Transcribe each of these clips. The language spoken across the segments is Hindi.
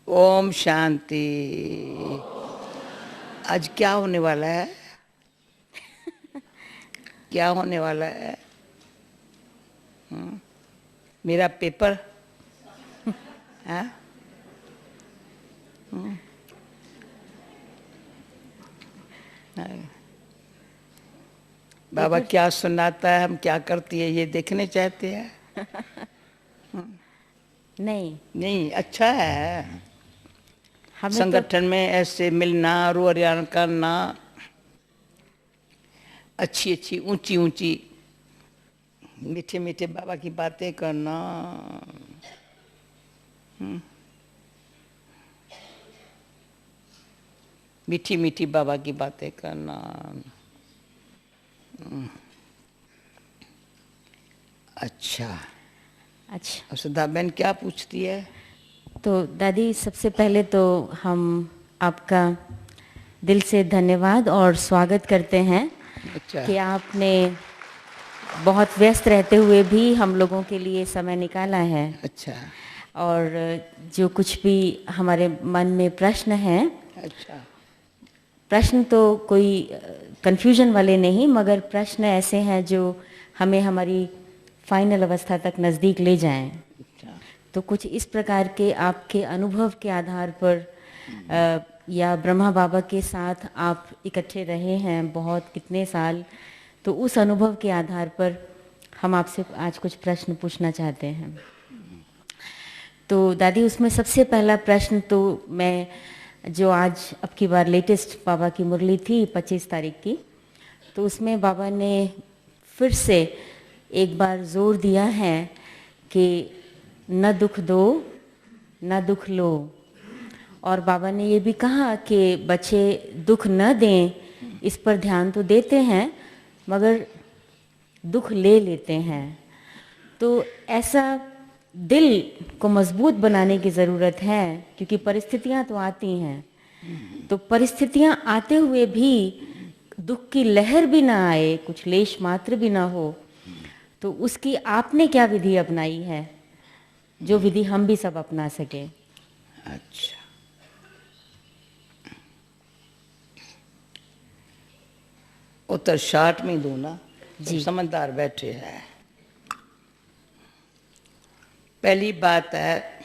ओम शांति। आज क्या होने वाला है? क्या होने वाला है? मेरा पेपर है? बाबा क्या सुनाता है, हम क्या करती है, ये देखने चाहते हैं? नहीं, नहीं, अच्छा है हमें तो संगठन में ऐसे मिलना, रोरियान करना, अच्छी अच्छी ऊंची ऊंची मीठे मीठे बाबा की बातें करना। मीठी मीठी बाबा की बातें करना। अच्छा, अच्छा। सुधा बहन क्या पूछती है? तो दादी, सबसे पहले तो हम आपका दिल से धन्यवाद और स्वागत करते हैं अच्छा। कि आपने बहुत व्यस्त रहते हुए भी हम लोगों के लिए समय निकाला है। अच्छा। और जो कुछ भी हमारे मन में प्रश्न हैं, अच्छा। प्रश्न तो कोई कन्फ्यूजन वाले नहीं, मगर प्रश्न ऐसे हैं जो हमें हमारी फाइनल अवस्था तक नज़दीक ले जाएं। अच्छा। तो कुछ इस प्रकार के आपके अनुभव के आधार पर या ब्रह्मा बाबा के साथ आप इकट्ठे रहे हैं बहुत कितने साल, तो उस अनुभव के आधार पर हम आपसे आज कुछ प्रश्न पूछना चाहते हैं। तो दादी, उसमें सबसे पहला प्रश्न तो मैं, जो आज अब की बार लेटेस्ट बाबा की मुरली थी 25 तारीख की, तो उसमें बाबा ने फिर से एक बार जोर दिया है कि न दुख दो न दुख लो। और बाबा ने ये भी कहा कि बच्चे दुख न दें, इस पर ध्यान तो देते हैं मगर दुख ले लेते हैं। तो ऐसा दिल को मजबूत बनाने की ज़रूरत है, क्योंकि परिस्थितियां तो आती हैं। तो परिस्थितियां आते हुए भी दुख की लहर भी ना आए, कुछ लेश मात्र भी ना हो, तो उसकी आपने क्या विधि अपनाई है जो विधि हम भी सब अपना सके? अच्छा, उत्तर शार्ट में दूं ना? तो जी समझदार बैठे हैं। पहली बात है,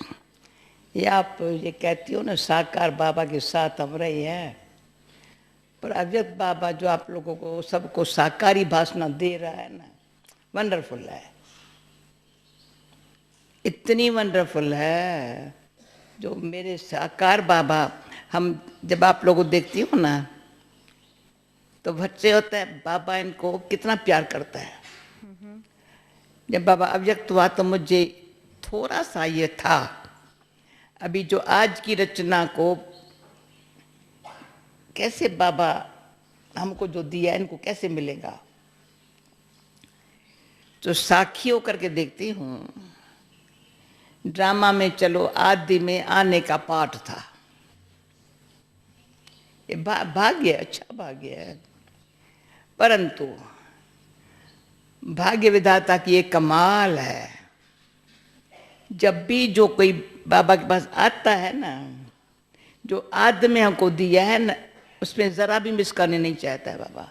ये आप ये कहती हो ना साकार बाबा के साथ हम रहे हैं, पर अव्यक्त बाबा जो आप लोगों को सबको साकारी भाषण दे रहा है ना, वंडरफुल है। इतनी वंडरफुल है जो मेरे साकार बाबा, हम जब आप लोगों को देखती हो ना तो बच्चे होते हैं, बाबा इनको कितना प्यार करता है। जब बाबा अव्यक्त हुआ तो मुझे थोड़ा सा ये था, अभी जो आज की रचना को कैसे बाबा हमको जो दिया इनको कैसे मिलेगा, तो साक्षी होकर के देखती हूँ। ड्रामा में चलो आदि में आने का पाठ था, ये भाग्य, अच्छा भाग्य है। परंतु भाग्य विधाता की एक कमाल है, जब भी जो कोई बाबा के पास आता है ना, जो आदि में हमको दिया है ना, उसमें जरा भी मिस करने नहीं चाहता है बाबा।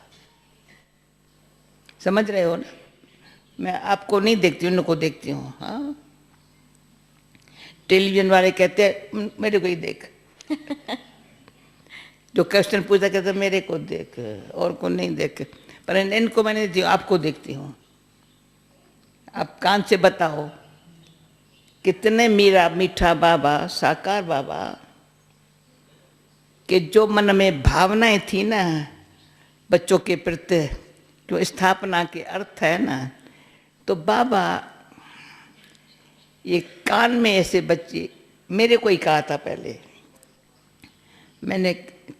समझ रहे हो ना? मैं आपको नहीं देखती हूँ, उनको देखती हूँ। हाँ, टेलीविजन वाले कहते हैं मेरे को ही देख। जो क्वेश्चन पूछा कहते मेरे को देख, और को नहीं देख। पर इनको मैंने आपको देखती हूँ। आप कान से बताओ कितने मीरा मीठा बाबा, साकार बाबा कि जो मन में भावनाएं थी ना बच्चों के प्रति, जो स्थापना के अर्थ है ना, तो बाबा ये कान में ऐसे बच्चे, मेरे को ही कहा था पहले, मैंने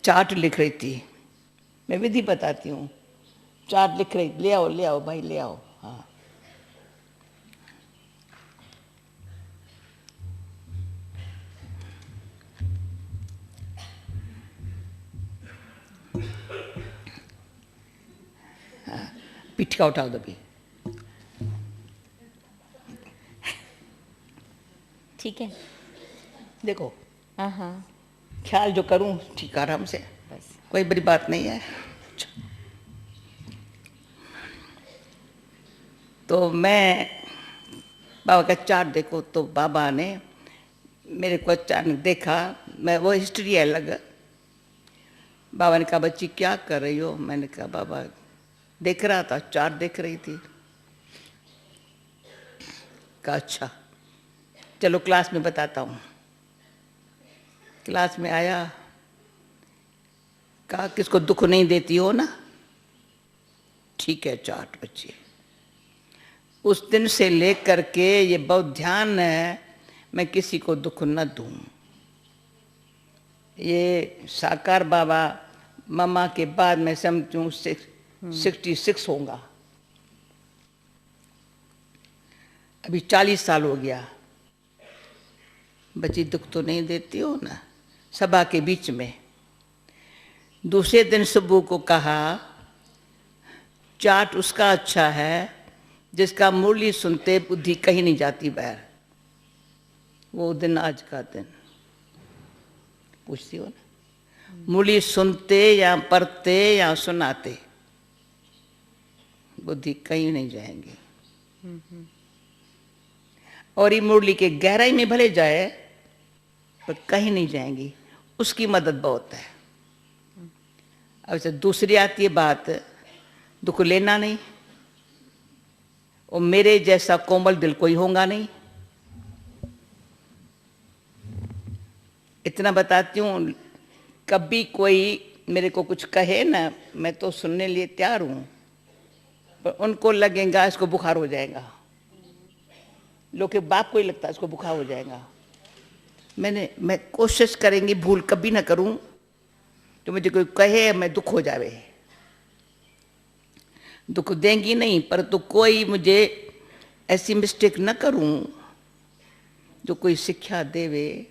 चार्ट लिख रही थी, मैं विधि बताती हूँ। चार्ट लिख रही, ले आओ भाई ले आओ। हाँ, पिठका उठाओ दबी। ठीक है। देखो हाँ हाँ ख्याल जो करूं ठीक आराम से, बस। कोई बड़ी बात नहीं है। तो मैं बाबा का चार्ट देखो, तो बाबा ने मेरे को अचानक देखा, मैं वो हिस्ट्री है अलग। बाबा ने कहा बच्ची क्या कर रही हो? मैंने कहा बाबा देख रहा था, चार्ट देख रही थी। कहा अच्छा चलो क्लास में बताता हूँ। क्लास में आया, कहा किसको दुख नहीं देती हो ना? ठीक है चार्ट बच्ची। उस दिन से लेकर के ये बहुत ध्यान है, मैं किसी को दुख न दूं। ये साकार बाबा मम्मा के बाद मैं समझूं 66 होगा। अभी 40 साल हो गया। बच्ची दुख तो नहीं देती हो ना? सभा के बीच में दूसरे दिन सुबह को कहा चार्ट उसका अच्छा है जिसका मुरली सुनते बुद्धि कहीं नहीं जाती बाहर। वो दिन आज का दिन पूछती हो ना, मुरली सुनते या पढ़ते या सुनाते बुद्धि कहीं नहीं जाएंगी। और ये मुरली के गहराई में भले जाए पर कहीं नहीं जाएंगी, उसकी मदद बहुत है। अब से दूसरी आती है बात, दुख लेना नहीं, और मेरे जैसा कोमल दिल कोई होगा नहीं। इतना बताती हूँ, कभी कोई मेरे को कुछ कहे ना, मैं तो सुनने लिए तैयार हूँ, पर उनको लगेगा इसको बुखार हो जाएगा। लोग के बाप को ही लगता है इसको बुखार हो जाएगा। मैं कोशिश करेंगी भूल कभी ना करूं तो मुझे कोई कहे मैं दुख हो जावे। दुख देंगी नहीं, पर तो कोई मुझे ऐसी मिस्टेक न करूं जो कोई शिक्षा देवे,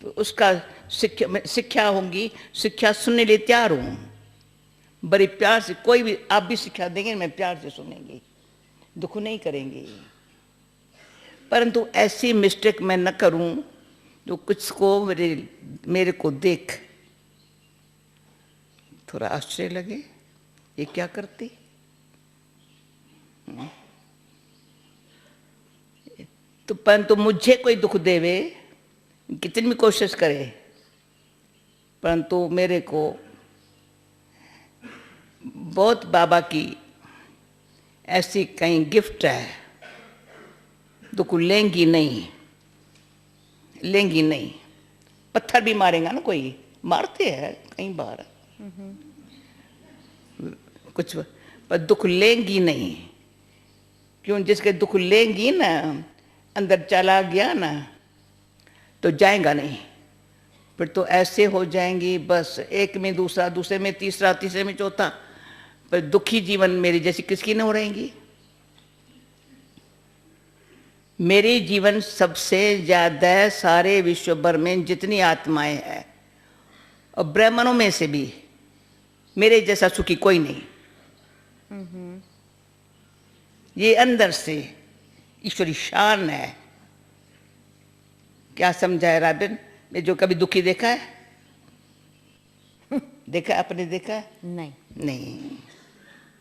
तो उसका शिक्षा होंगी, शिक्षा सुनने लिए तैयार हूं। बड़े प्यार से कोई भी आप भी शिक्षा देंगे, मैं प्यार से सुनेंगी, दुख नहीं करेंगी। परंतु ऐसी मिस्टेक मैं न करूं जो कुछ को मेरे को देख थोड़ा आश्चर्य लगे, ये क्या करती। तो परंतु मुझे कोई दुख देवे, कितनी भी कोशिश करे, परंतु मेरे को बहुत बाबा की ऐसी कहीं गिफ्ट है, दुख लेंगी नहीं, लेंगी नहीं। पत्थर भी मारेगा ना, कोई मारते हैं कई बार कुछ, पर दुख लेंगी नहीं। क्यों? जिसके दुख लेंगी ना, अंदर चला गया ना तो जाएगा नहीं, फिर तो ऐसे हो जाएंगी बस, एक में दूसरा, दूसरे में तीसरा, तीसरे में चौथा, पर दुखी जीवन मेरी जैसी किसकी न हो रहेंगी। मेरे जीवन सबसे ज्यादा सारे विश्व भर में जितनी आत्माएं हैं और ब्राह्मणों में से भी मेरे जैसा सुखी कोई नहीं। ये अंदर से ईश्वरी शान है। क्या समझा है राबिन? मैं जो कभी दुखी देखा है? देखा आपने? देखा है? नहीं नहीं,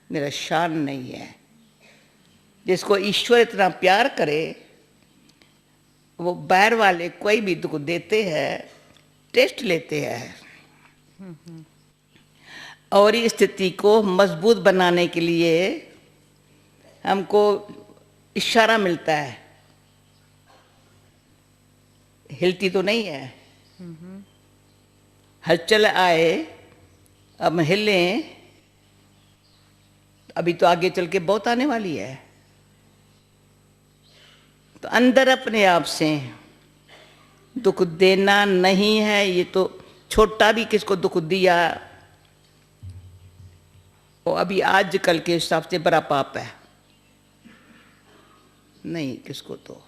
मेरा शान नहीं है। जिसको ईश्वर इतना प्यार करे, वो बाहर वाले कोई भी दुख देते हैं, टेस्ट लेते हैं, और इस स्थिति को मजबूत बनाने के लिए हमको इशारा मिलता है। हिलती तो नहीं है, हलचल आए, अब हिलें, अभी तो आगे चल के बहुत आने वाली है। तो अंदर अपने आप से दुख देना नहीं है। ये तो छोटा भी किसको दुख दिया वो अभी आज कल के हिसाब से बड़ा पाप है। नहीं किसको तो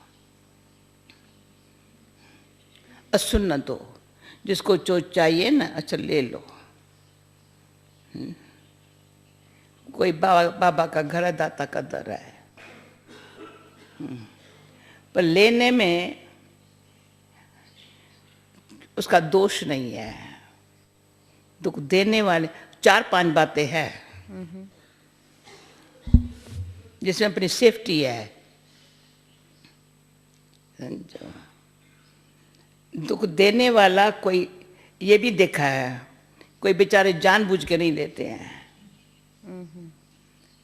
असुन दो, जिसको जो चाहिए ना अच्छा ले लो। कोई बाबा का घर है, दाता का दर है, पर लेने में उसका दोष नहीं है। दुख देने वाले 4-5 बातें हैं जिसमें अपनी सेफ्टी है। समझो, दुख देने वाला कोई, ये भी देखा है, कोई बेचारे जानबूझ के नहीं देते हैं,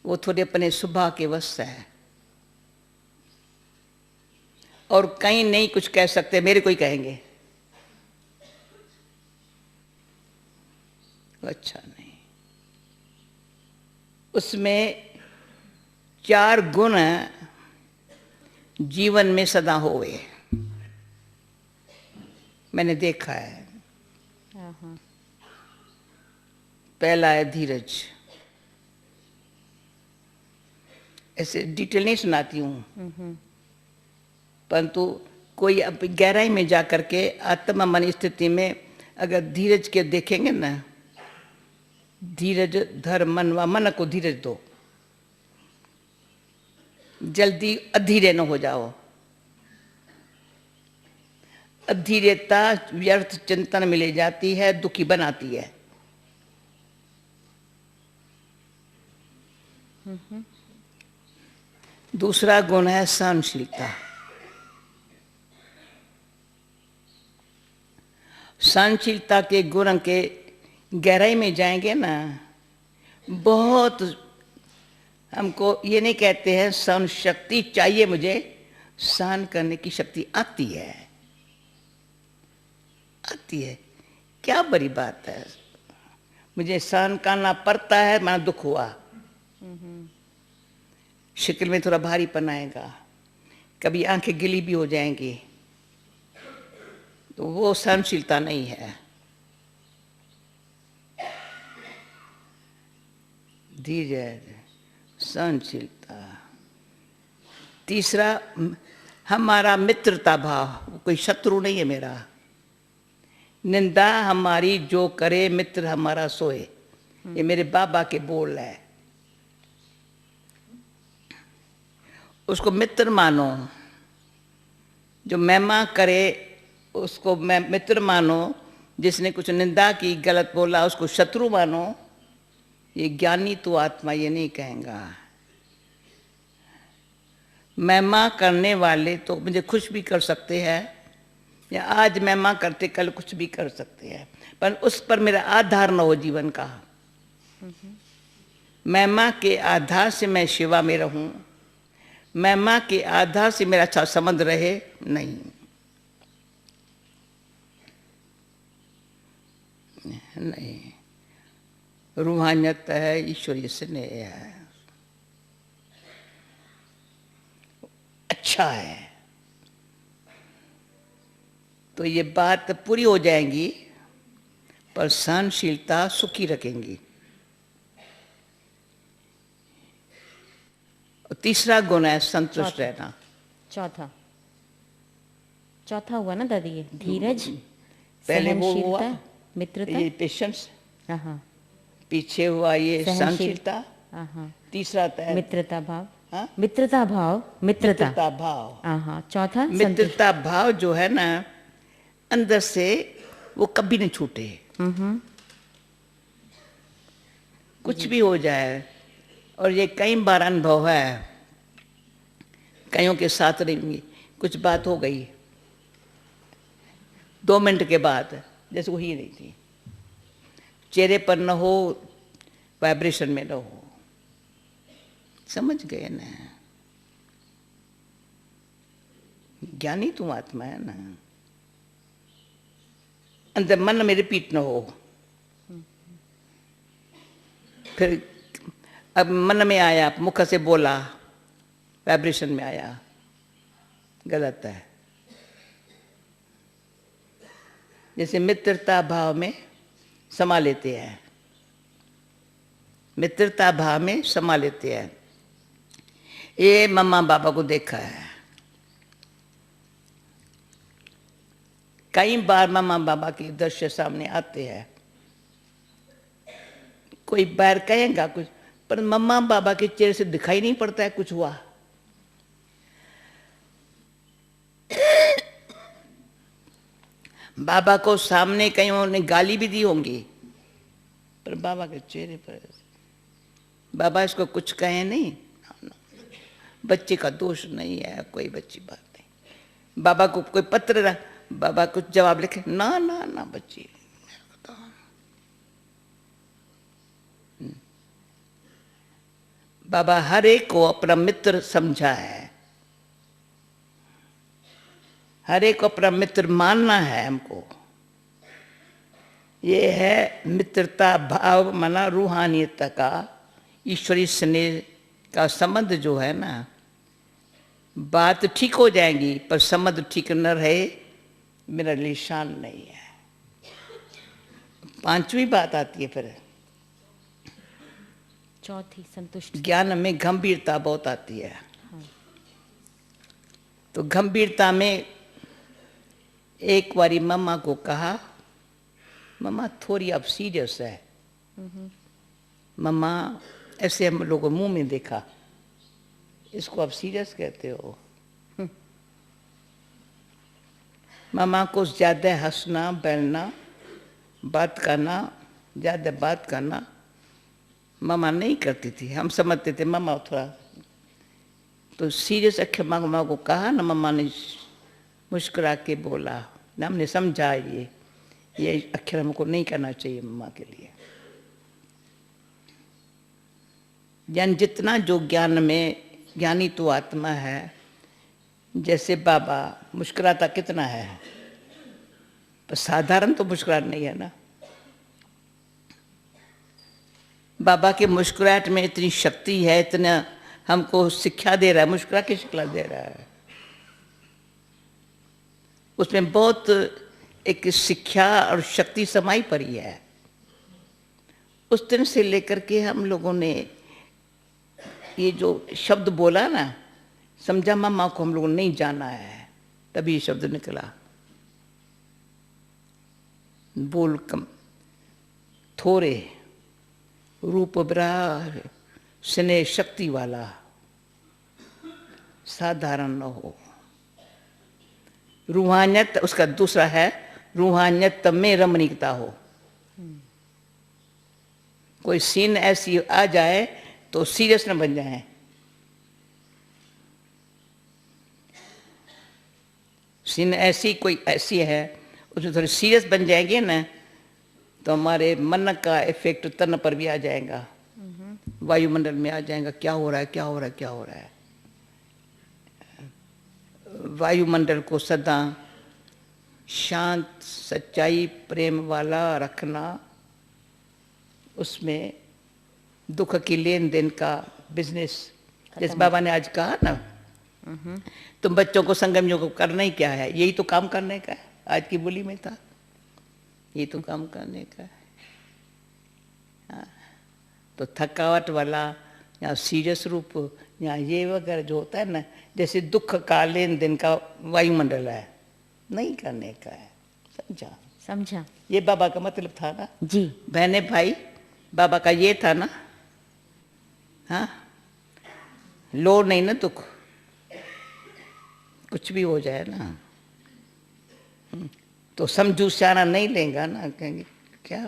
वो थोड़े अपने स्वभाव के वश है, और कहीं नहीं कुछ कह सकते, मेरे को ही कहेंगे, अच्छा नहीं। उसमें 4 गुण जीवन में सदा होवे, मैंने देखा है। पहला है धीरज। ऐसे डिटेल नहीं सुनाती हूँ, परंतु कोई अब गहराई में जा करके आत्मा मन स्थिति में अगर धीरज के देखेंगे ना, धीरज धर मन व मन को धीरज दो, जल्दी अधीरे न हो जाओ। अधीरता व्यर्थ चिंतन में ले जाती है, दुखी बनाती है। दूसरा गुण है सहनशीलता। सहनशीलता के गुण के गहराई में जाएंगे ना, बहुत, हमको ये नहीं कहते हैं सहन शक्ति चाहिए, मुझे सहन करने की शक्ति आती है, आती है, क्या बड़ी बात है। मुझे सहन करना पड़ता है, माना दुख हुआ, शक्ल में थोड़ा भारीपन आएगा, कभी आंखें गिली भी हो जाएंगी, तो वो सहनशीलता नहीं है। धीरज, सहनशीलता। तीसरा हमारा मित्रता भाव, कोई शत्रु नहीं है मेरा। निंदा हमारी जो करे, मित्र हमारा सोए, ये मेरे बाबा के बोल है। उसको मित्र मानो, जो महिमा करे उसको मैं मित्र मानो, जिसने कुछ निंदा की, गलत बोला, उसको शत्रु मानो। ये ज्ञानी तो आत्मा ये नहीं कहेगा। महिमा करने वाले तो मुझे खुश भी कर सकते हैं, या आज महिमा करते कल कुछ भी कर सकते हैं, पर उस पर मेरा आधार न हो जीवन का। महिमा के आधार से मैं सेवा में रहूं, महिमा के आधार से मेरा अच्छा संबंध रहे, नहीं। नहीं, रूहानियत है, ईश्वरीय स्नेह है, अच्छा है, तो ये बात पूरी हो जाएंगी, पर सहनशीलता सुखी रखेंगी। तीसरा गुण है संतुष्ट रहना। चौथा हुआ ना दादी, ये धीरज, पहले वो हुआ मित्रता, ये पेशेंस, हाँ, पीछे हुआ ये सहनशीलता, हाँ, तीसरा है मित्रता भाव, हाँ? मित्रता भाव, मित्रता भाव, हाँ, चौथा मित्रता भाव जो है ना, अंदर से वो कभी नहीं छूटे, कुछ भी हो जाए। और ये कई बार अनुभव है, कईयों के साथ रहेंगी, कुछ बात हो गई, 2 मिनट के बाद जैसे वो ही नहीं थी, चेहरे पर न हो, वाइब्रेशन में न हो, समझ गए ना। ज्ञानी तुम आत्मा है ना, अंदर मन में रिपीट न हो। फिर अब मन में आया, मुख से बोला, वाइब्रेशन में आया, गलत है। जैसे मित्रता भाव में समा लेते हैं, मित्रता भाव में समा लेते हैं। ये मम्मा बाबा को देखा है, कई बार मम्मा बाबा के दृश्य सामने आते हैं। कोई बार कहेगा कुछ, पर मम्मा बाबा के चेहरे से दिखाई नहीं पड़ता है कुछ हुआ। बाबा को सामने कहीं उन्होंने गाली भी दी होंगी, पर बाबा के चेहरे पर बाबा इसको कुछ कहे नहीं। बच्चे का दोष नहीं है, कोई बच्ची बात नहीं। बाबा को कोई पत्र, बाबा कुछ जवाब लिखे, ना ना ना बच्ची, बाबा हर एक को अपना मित्र समझा है, हर एक को अपना मित्र मानना है हमको। ये है मित्रता भाव, माना रूहानियत का, ईश्वरीय स्नेह का संबंध जो है ना। बात ठीक हो जाएगी पर संबंध ठीक न रहे, मेरा लिए शान नहीं है। पांचवी बात आती है फिर चौथी, संतुष्ट। ज्ञान में गंभीरता बहुत आती है। हाँ। तो गंभीरता में एक बारी मम्मा को कहा, मम्मा थोड़ी अब सीरियस है। मम्मा ऐसे हम लोगों मुंह में देखा, इसको आप सीरियस कहते हो। मम्मा को ज्यादा हंसना, बैलना, बात करना, ज्यादा बात करना मम्मा नहीं करती थी। हम समझते थे मम्मा थोड़ा, तो सीरियस अक्षर मम्मा को कहा ना, मम्मा ने मुस्कुरा के बोला ना, हमने समझा ये अक्षर हमको नहीं करना चाहिए मम्मा के लिए। ज्ञान जितना जो ज्ञान में, ज्ञानी तो आत्मा है। जैसे बाबा मुस्कुराता कितना है, पर साधारण तो मुस्कुराहट नहीं है ना। बाबा के मुस्कुराहट में इतनी शक्ति है, इतना हमको शिक्षा दे रहा है, मुस्कुरा के शिक्षा दे रहा है। उसमें बहुत एक शिक्षा और शक्ति समाई पड़ी है। उस दिन से लेकर के हम लोगों ने ये जो शब्द बोला ना, समझा मम्मा को हम लोगों ने नहीं जाना है, तभी ये शब्द निकला। बोल कम थोड़े, रूप बड़ा, स्नेह शक्ति वाला, साधारण न हो। रूहानियत उसका दूसरा है, रूहानियत में रमणीकता हो। कोई सीन ऐसी आ जाए तो सीरियस न बन जाए। सीन ऐसी कोई ऐसी है, उसमें थोड़ी सीरियस बन जाएंगे ना, तो हमारे मन का इफेक्ट तन पर भी आ जाएगा, वायुमंडल में आ जाएगा। क्या हो रहा है, क्या हो रहा है, क्या हो रहा है। वायुमंडल को सदा शांत, सच्चाई, प्रेम वाला रखना, उसमें दुख की लेन देन का बिजनेस, जैसे बाबा ने आज कहा ना, तुम बच्चों को संगमियों को करना ही क्या है, यही तो काम करने का है। आज की बोली में था, ये तो काम करने का है। हाँ। तो थकावट वाला या सीरियस रूप या ये वगैरह जो होता है ना, जैसे दुख का लेन देन का वायुमंडल है, नहीं करने का है। समझा? समझा। ये बाबा का मतलब था ना जी। बहने भाई, बाबा का ये था ना। हाँ, लो नहीं ना दुख, कुछ भी हो जाए ना तो समझू सियाना नहीं लेगा ना, कहेंगे क्या,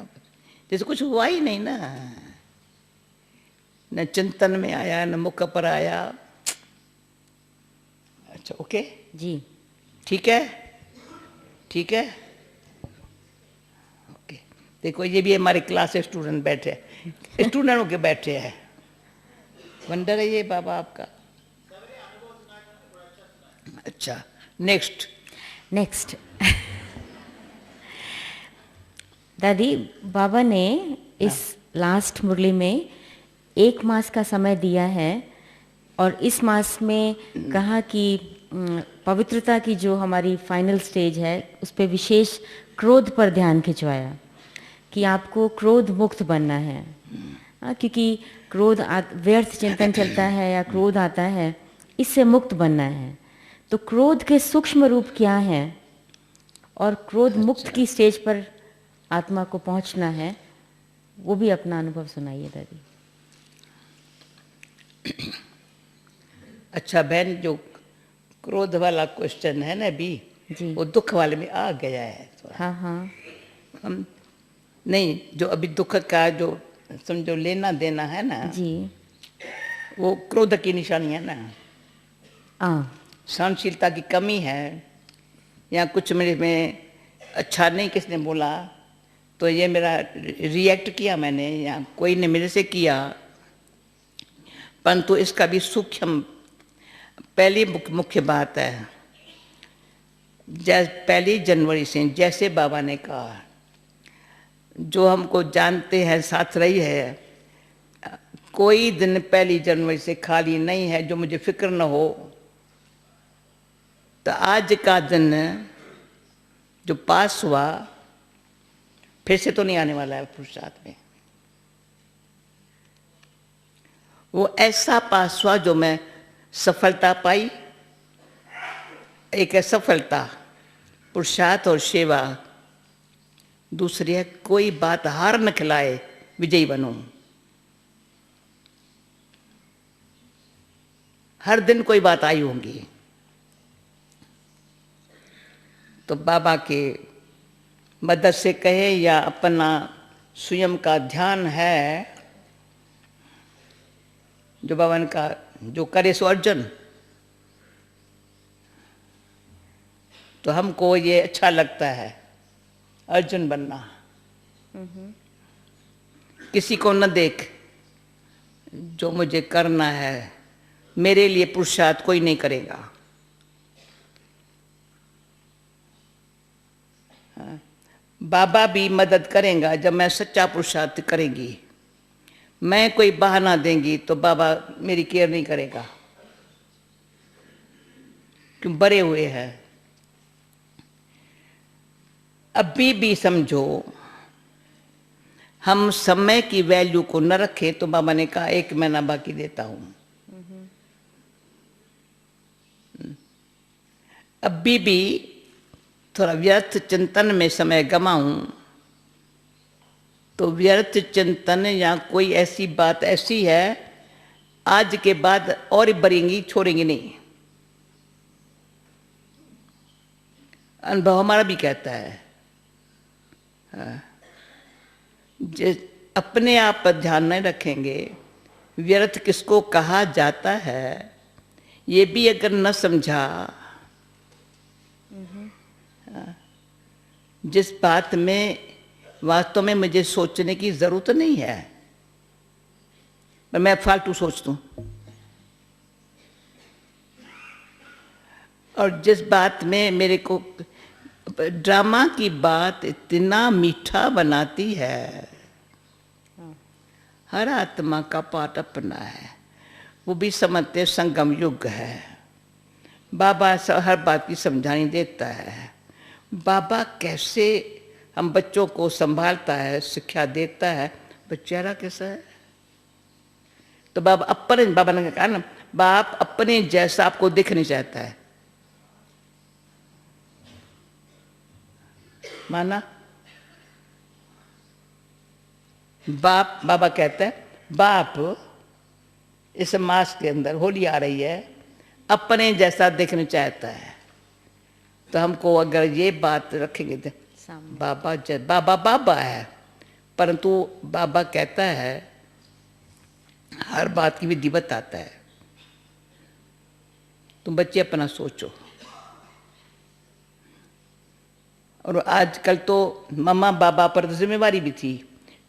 जैसे कुछ हुआ ही नहीं ना, न चिंतन में आया न मुख पर आया। अच्छा ओके जी, ठीक है, ठीक है, ओके। देखो ये भी हमारे क्लास से स्टूडेंट बैठे, स्टूडेंट होके बैठे हैं। वंडर है ये बाबा आपका। अच्छा नेक्स्ट नेक्स्ट। दादी, बाबा ने इस लास्ट मुरली में 1 मास का समय दिया है और इस मास में कहा कि पवित्रता की जो हमारी फाइनल स्टेज है उस पर विशेष क्रोध पर ध्यान खिंचवाया कि आपको क्रोध मुक्त बनना है। क्योंकि क्रोध व्यर्थ चिंतन चलता है या क्रोध आता है, इससे मुक्त बनना है। तो क्रोध के सूक्ष्म रूप क्या हैं और क्रोध मुक्त की स्टेज पर आत्मा को पहुंचना है, वो भी अपना अनुभव सुनाइए दादी। अच्छा बहन, जो क्रोध वाला क्वेश्चन है ना अभी, वो दुख वाले में आ गया है थोड़ा। हाँ हाँ। हम नहीं, जो अभी दुख का जो समझो लेना देना है ना, जी। वो क्रोध की निशानी है ना, सहनशीलता की कमी है, या कुछ मेरे में अच्छा नहीं किसने बोला तो ये मेरा रिएक्ट किया मैंने, या कोई ने मेरे से किया, परंतु इसका भी सूक्ष्म पहली मुख्य बात है। पहली जनवरी से जैसे बाबा ने कहा, जो हमको जानते हैं साथ रही है, कोई दिन पहली जनवरी से खाली नहीं है जो मुझे फिक्र न हो। तो आज का दिन जो पास हुआ फिर से तो नहीं आने वाला है पुरुषार्थ में। वो ऐसा पास हुआ जो मैं सफलता पाई। एक है सफलता, पुरुषार्थ और सेवा। दूसरी है कोई बात हार न खिलाए, विजयी बनो। हर दिन कोई बात आई होंगी, तो बाबा के मदद से कहे या अपना स्वयं का ध्यान है, जो बाबा का जो करे सो अर्जन। तो हमको ये अच्छा लगता है अर्जुन बनना। किसी को न देख, जो मुझे करना है मेरे लिए पुरुषार्थ कोई नहीं करेगा। बाबा भी मदद करेगा जब मैं सच्चा पुरुषार्थ करेंगी। मैं कोई बहाना देंगी तो बाबा मेरी केयर नहीं करेगा, क्यों बड़े हुए हैं। अभी भी समझो हम समय की वैल्यू को न रखें तो बाबा ने कहा 1 महीना बाकी देता हूं। अभी भी थोड़ा व्यर्थ चिंतन में समय गमाऊं तो व्यर्थ चिंतन या कोई ऐसी बात ऐसी है आज के बाद और बढ़ेंगी, छोड़ेंगी नहीं। अनुभव हमारा भी कहता है। अपने आप पर ध्यान नहीं रखेंगे, व्यर्थ किसको कहा जाता है ये भी अगर न समझा, जिस बात में वास्तव में मुझे सोचने की जरूरत नहीं है पर मैं फालतू सोचता हूं, और जिस बात में मेरे को ड्रामा की बात इतना मीठा बनाती है। हर आत्मा का पाठ अपना है, वो भी समझते संगम युग है। बाबा हर बात की समझानी देता है। बाबा कैसे हम बच्चों को संभालता है, शिक्षा देता है, पर चेहरा कैसा है। तो बाबा ने कहा ना, बाप अपने जैसा आपको दिख नहीं चाहता है। माना बाबा कहता है, बाप इस मास के अंदर होली आ रही है, अपने जैसा दिखना चाहता है। तो हमको अगर ये बात रखेंगे तो बाबा है, परंतु बाबा कहता है हर बात की विधि बताता है। तुम बच्चे अपना सोचो। और आजकल तो मम्मा बाबा पर तो जिम्मेवारी भी थी,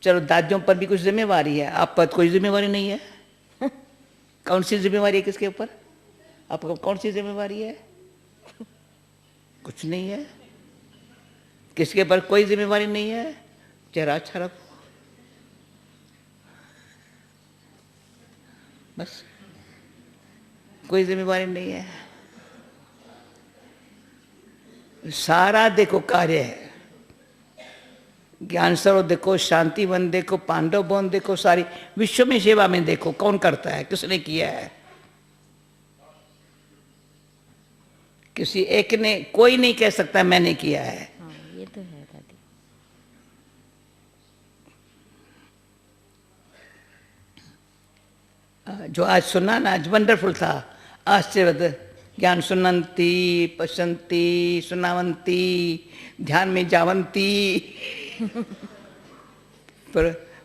चलो दादियों पर भी कुछ जिम्मेवारी है, आप पर कोई जिम्मेवारी नहीं है। कौन सी जिम्मेवारी है किसके ऊपर? आपको कौन सी जिम्मेवारी है? कुछ नहीं है, किसके ऊपर कोई जिम्मेवारी नहीं है। चेहरा अच्छा रखो बस, कोई जिम्मेवारी नहीं है। सारा देखो कार्य है, ज्ञान सरोवर देखो, शांति वन देखो, पांडव वन देखो, सारी विश्व में सेवा में देखो, कौन करता है, किसने किया है। किसी एक ने, कोई नहीं कह सकता मैंने किया है। हाँ, ये तो है दादी। जो आज सुना ना, आज वंडरफुल था, आश्चर्य ज्ञान सुनंती, पशंती, सुनावंती, ध्यान में जावंती, फिर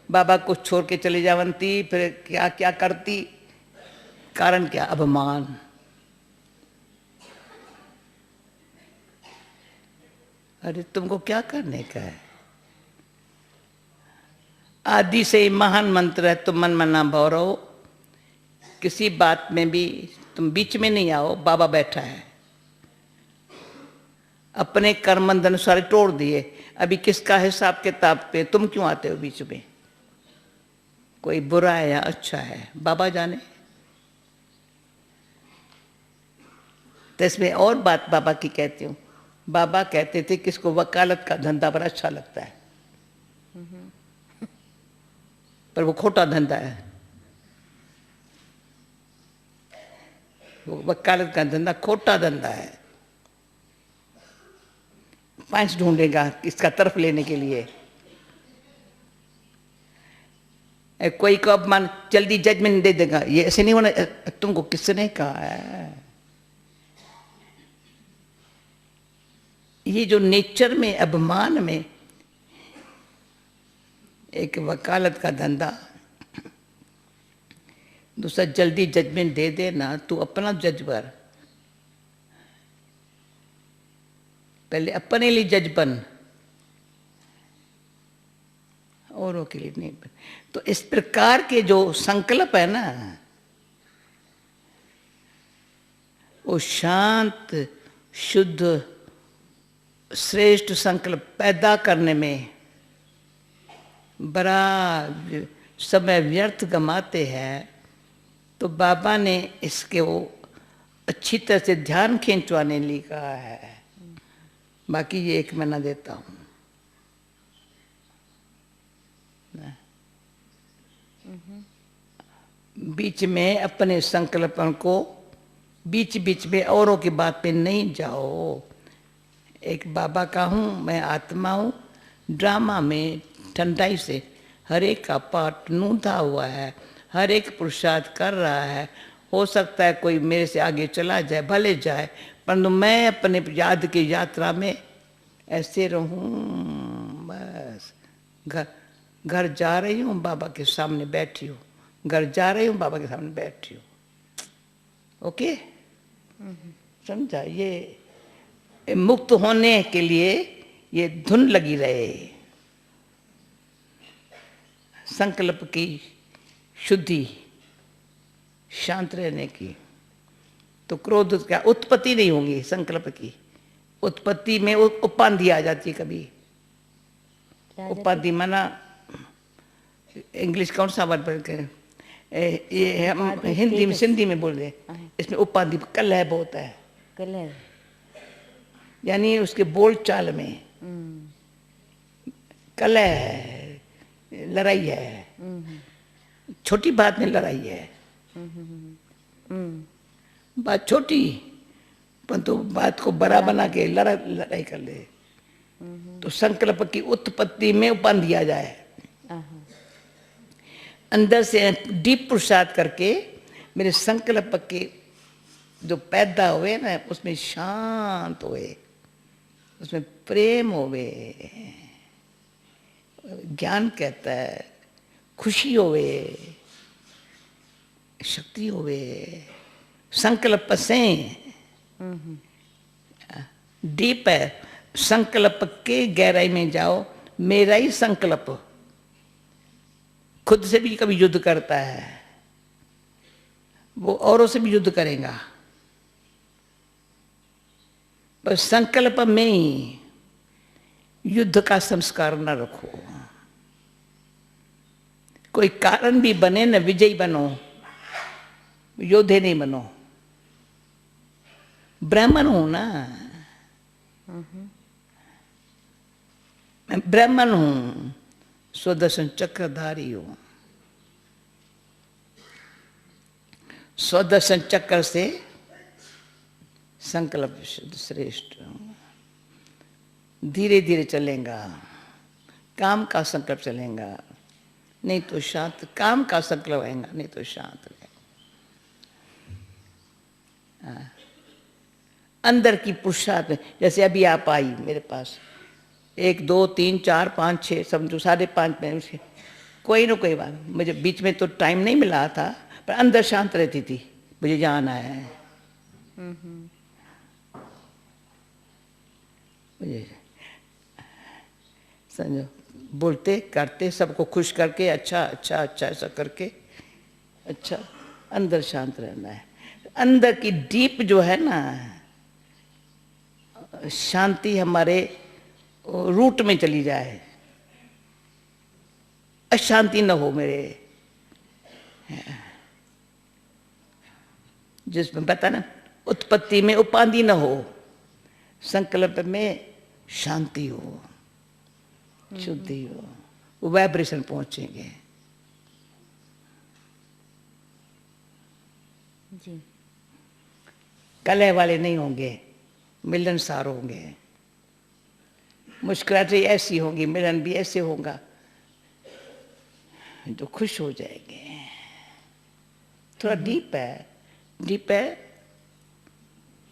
बाबा को छोड़ के चले जावंती, फिर क्या क्या करती, कारण क्या? अभिमान। अरे तुमको क्या करने का है? आदि से ही महान मंत्र है, तुम मन मना भाव रहो, किसी बात में भी तुम बीच में नहीं आओ, बाबा बैठा है। अपने कर्म बंधन सारे तोड़ दिए, अभी किसका हिसाब किताब पे तुम क्यों आते हो बीच में? कोई बुरा है या अच्छा है, बाबा जाने। तो इसमें और बात बाबा की कहती हूँ। बाबा कहते थे किसको वकालत का धंधा बड़ा अच्छा लगता है, पर वो खोटा धंधा है। वो वकालत का धंधा खोटा धंधा है। पॉइंट्स ढूंढेगा इसका तरफ लेने के लिए। कोई को अपमान जल्दी जजमेंट दे देगा, ये ऐसे नहीं होना। तुमको किसने कहा है? ये जो नेचर में, अभिमान में, एक वकालत का धंधा, दूसरा जल्दी जजमेंट दे देना, तू अपना जज बन, पहले अपने लिए जज बन, औरों के लिए नहीं बन। तो इस प्रकार के जो संकल्प है ना, वो शांत, शुद्ध, श्रेष्ठ संकल्प पैदा करने में बड़ा समय व्यर्थ गमाते हैं। तो बाबा ने इसके वो अच्छी तरह से ध्यान खींचवाने लिए कहा है। बाकी ये 1 महीना देता हूँ। बीच में अपने संकल्पन को, बीच बीच में औरों की बात पे नहीं जाओ। एक बाबा का हूँ, मैं आत्मा हूँ। ड्रामा में ठंडाई से हर एक का पाठ नूंधा हुआ है, हर एक पुरुषार्थ कर रहा है। हो सकता है कोई मेरे से आगे चला जाए, भले जाए, परंतु मैं अपने याद की यात्रा में ऐसे रहूं। बस घर जा रही हूँ, बाबा के सामने बैठी हूँ, घर जा रही हूँ, बाबा के सामने बैठी हूँ। ओके, समझा? ये मुक्त होने के लिए ये धुन लगी रहे, संकल्प की शुद्धि, शांत रहने की। तो क्रोध क्या उत्पत्ति नहीं होगी संकल्प की। उत्पत्ति में उपाधि आ जाती है कभी। उपाधि माना इंग्लिश कौन सा वर्ड बोल के, ये हम हिंदी में, सिंधी में बोल रहे, इसमें उपाधि कलह बहुत है। कलह यानी उसके बोल चाल में कलह है, लड़ाई है। छोटी बात में लड़ाई है। बात छोटी, परंतु बात को बड़ा बना के लड़ाई कर ले। तो संकल्प की उत्पत्ति में उपाधि आ जाए, अंदर से डीप पुरुषार्थ करके मेरे संकल्प के जो पैदा हुए ना, उसमें शांत हुए, उसमें प्रेम होवे, ज्ञान कहता है, खुशी होवे, शक्ति होवे। संकल्प से डीप है। संकल्प के गहराई में जाओ। मेरा ही संकल्प खुद से भी कभी युद्ध करता है, वो औरों से भी युद्ध करेगा। पर संकल्प में ही युद्ध का संस्कार न रखो। कोई कारण भी बने न, विजयी बनो, योद्धे नहीं बनो। ब्राह्मण हूं ना, मैं ब्राह्मण हूं, स्वदर्शन चक्रधारी हूं। स्वदर्शन चक्र से संकल्प श्रेष्ठ। धीरे धीरे चलेगा, काम का संकल्प चलेगा, नहीं तो शांत। काम का संकल्प आएगा, नहीं तो शांत रहेगा। अंदर की पुरुषार्थ में, जैसे अभी आप आई मेरे पास, 1 2 3 4 5 6 समझो 5.5 में उसके कोई ना कोई बात, मुझे बीच में तो टाइम नहीं मिला था, पर अंदर शांत रहती थी, मुझे जाना है, मुझे समझो, बोलते करते सबको खुश करके अच्छा अच्छा अच्छा ऐसा करके, अच्छा अंदर शांत रहना है। अंदर की डीप जो है ना शांति हमारे रूट में चली जाए, अशांति न हो मेरे, जिसमें पता ना उत्पत्ति में उपाधि न हो, संकल्प में शांति हो, शुद्धि हो, वो वाइब्रेशन पहुंचेंगे। जी। कलह वाले नहीं होंगे, मिलनसार होंगे, मुस्कुराहटें ऐसी होंगी, मिलन भी ऐसे होगा तो खुश हो जाएंगे। थोड़ा डीप है, डीप है,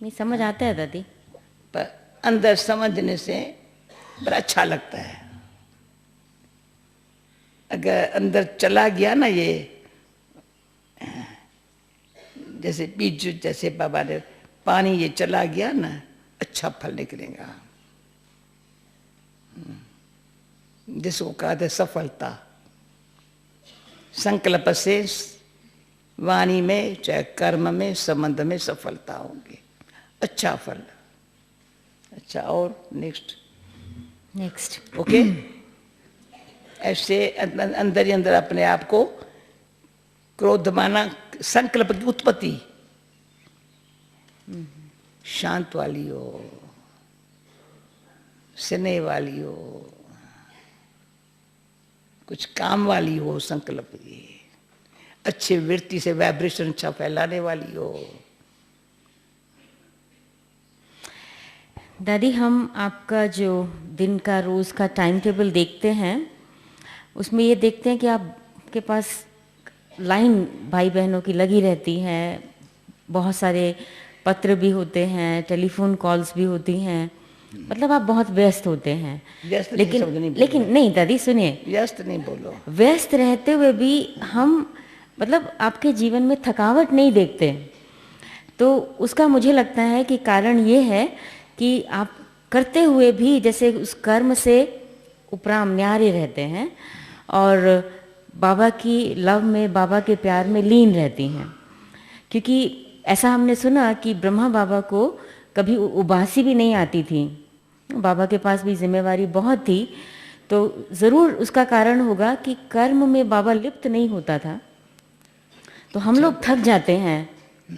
नहीं समझ आता है दादी, पर अंदर समझने से बड़ा अच्छा लगता है। अगर अंदर चला गया ना ये, जैसे बीज, जैसे बाबा ने पानी ये चला गया ना, अच्छा फल निकलेगा। जिसको कहा था सफलता, संकल्प से वाणी में चाहे कर्म में संबंध में सफलता होगी, अच्छा फल। अच्छा, और नेक्स्ट ओके। ऐसे अंदर ही अंदर अपने आप को क्रोध माना संकल्प की उत्पत्ति शांत वाली हो, स्नेह वाली हो, कुछ काम वाली हो, संकल्प की अच्छी वृत्ति से वाइब्रेशन अच्छा फैलाने वाली हो। दादी हम आपका जो दिन का रोज़ का टाइम टेबल देखते हैं, उसमें ये देखते हैं कि आपके पास लाइन भाई बहनों की लगी रहती है, बहुत सारे पत्र भी होते हैं, टेलीफोन कॉल्स भी होती हैं, मतलब आप बहुत व्यस्त होते हैं। व्यस्त लेकिन नहीं दादी सुनिए, व्यस्त नहीं बोलो, व्यस्त रहते हुए भी हम मतलब आपके जीवन में थकावट नहीं देखते। तो उसका मुझे लगता है कि कारण ये है कि आप करते हुए भी जैसे उस कर्म से उपराम न्यारे रहते हैं और बाबा की लव में, बाबा के प्यार में लीन रहती हैं। क्योंकि ऐसा हमने सुना कि ब्रह्मा बाबा को कभी उबासी भी नहीं आती थी, बाबा के पास भी जिम्मेवारी बहुत थी, तो ज़रूर उसका कारण होगा कि कर्म में बाबा लिप्त नहीं होता था। तो हम लोग थक जाते हैं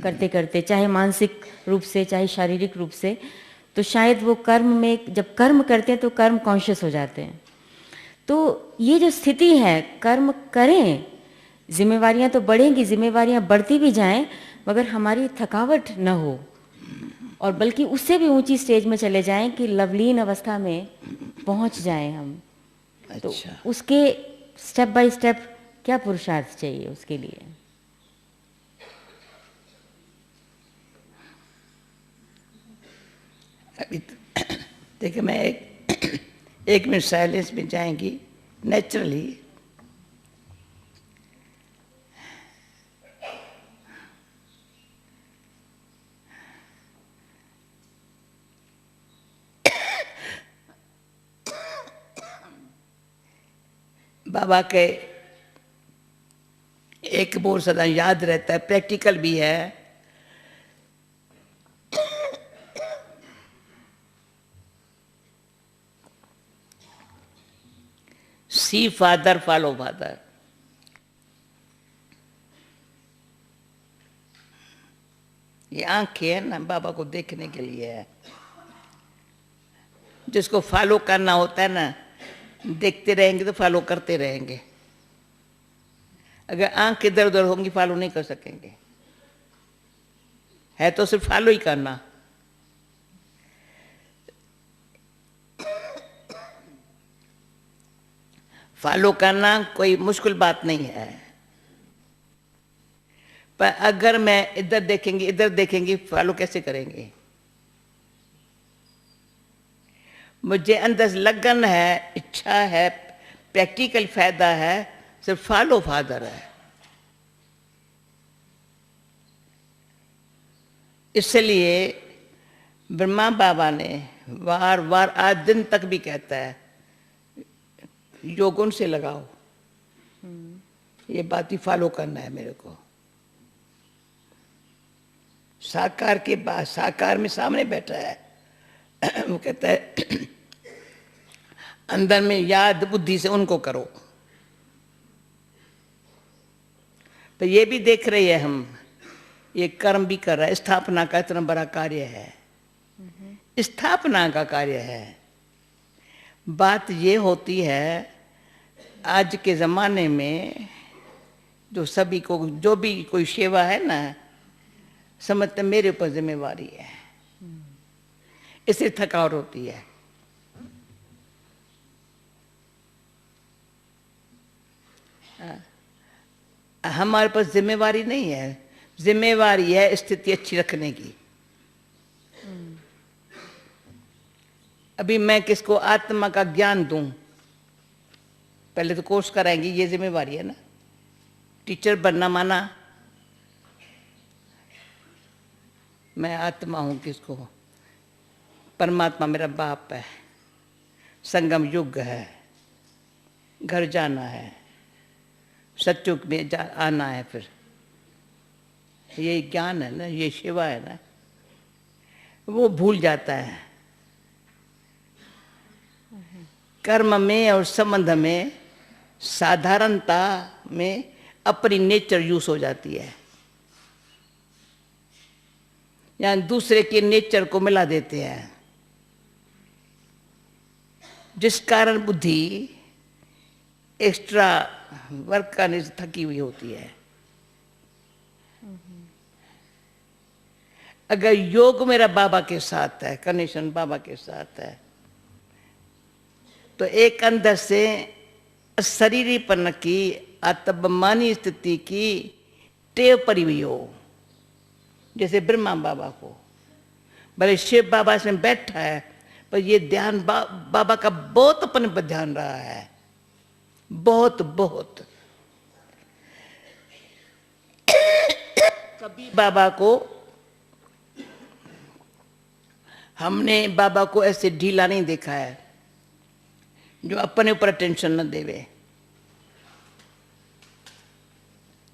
करते करते, चाहे मानसिक रूप से चाहे शारीरिक रूप से, तो शायद वो कर्म में, जब कर्म करते हैं तो कर्म कॉन्शियस हो जाते हैं। तो ये जो स्थिति है, कर्म करें, जिम्मेवारियां तो बढ़ेंगी, जिम्मेवारियां बढ़ती भी जाएं, मगर हमारी थकावट न हो, और बल्कि उससे भी ऊंची स्टेज में चले जाएं कि लवलीन अवस्था में पहुंच जाएं हम। अच्छा। तो उसके स्टेप बाय स्टेप क्या पुरुषार्थ चाहिए उसके लिए? अभी देखिए, मैं एक मिनट साइलेंस में जाएंगी नेचुरली। बाबा के एक बोल सदा याद रहता है, प्रैक्टिकल भी है। सी फादर फॉलो फादर। ये आंखें है ना, बाबा को देखने के लिए है। जिसको फॉलो करना होता है ना, देखते रहेंगे तो फॉलो करते रहेंगे। अगर आंख इधर उधर होंगी फॉलो नहीं कर सकेंगे, है तो सिर्फ फॉलो ही करना। फॉलो करना कोई मुश्किल बात नहीं है, पर अगर मैं इधर देखेंगे इधर देखेंगे, फॉलो कैसे करेंगे? मुझे अंदर से लगन है, इच्छा है, प्रैक्टिकल फायदा है, सिर्फ फॉलो फादर है। इसलिए ब्रह्मा बाबा ने बार बार आज दिन तक भी कहता है योगुन से लगाओ, ये बात ही फॉलो करना है मेरे को। साकार के बाद, साकार में सामने बैठा है वो कहता है अंदर में याद बुद्धि से उनको करो। तो ये भी देख रहे हैं हम, ये कर्म भी कर रहा है, स्थापना का इतना बड़ा कार्य है, स्थापना का कार्य है। बात ये होती है आज के ज़माने में जो सभी को, जो भी कोई सेवा है ना, समझते मेरे ऊपर जिम्मेवारी है, इससे थकावट होती है। हमारे पास जिम्मेवारी नहीं है, जिम्मेवारी है स्थिति अच्छी रखने की। अभी मैं किसको आत्मा का ज्ञान दूं, पहले तो कोर्स कराएंगी, ये जिम्मेवारी है ना। टीचर बनना माना, मैं आत्मा हूं, किसको, परमात्मा मेरा बाप है, संगम युग है, घर जाना है, सत्युग में आना है, फिर ये ज्ञान है ना, ये सेवा है ना, वो भूल जाता है। कर्म में और संबंध में साधारणता में अपनी नेचर यूज हो जाती है, या दूसरे के नेचर को मिला देते हैं, जिस कारण बुद्धि एक्स्ट्रा वर्क करने से थकी हुई होती है। अगर योग मेरा बाबा के साथ है, कनेक्शन बाबा के साथ है, तो एक अंदर से शरीरीपन की, आत्मानी स्थिति की टेव पड़ी हुई हो, जैसे ब्रह्मा बाबा को। भले शिव बाबा इसमें बैठा है, पर ये ध्यान बाबा का बहुत अपने पर ध्यान रहा है, बहुत बहुत। कभी बाबा को, हमने बाबा को ऐसे ढीला नहीं देखा है जो अपने ऊपर टेंशन न देवे।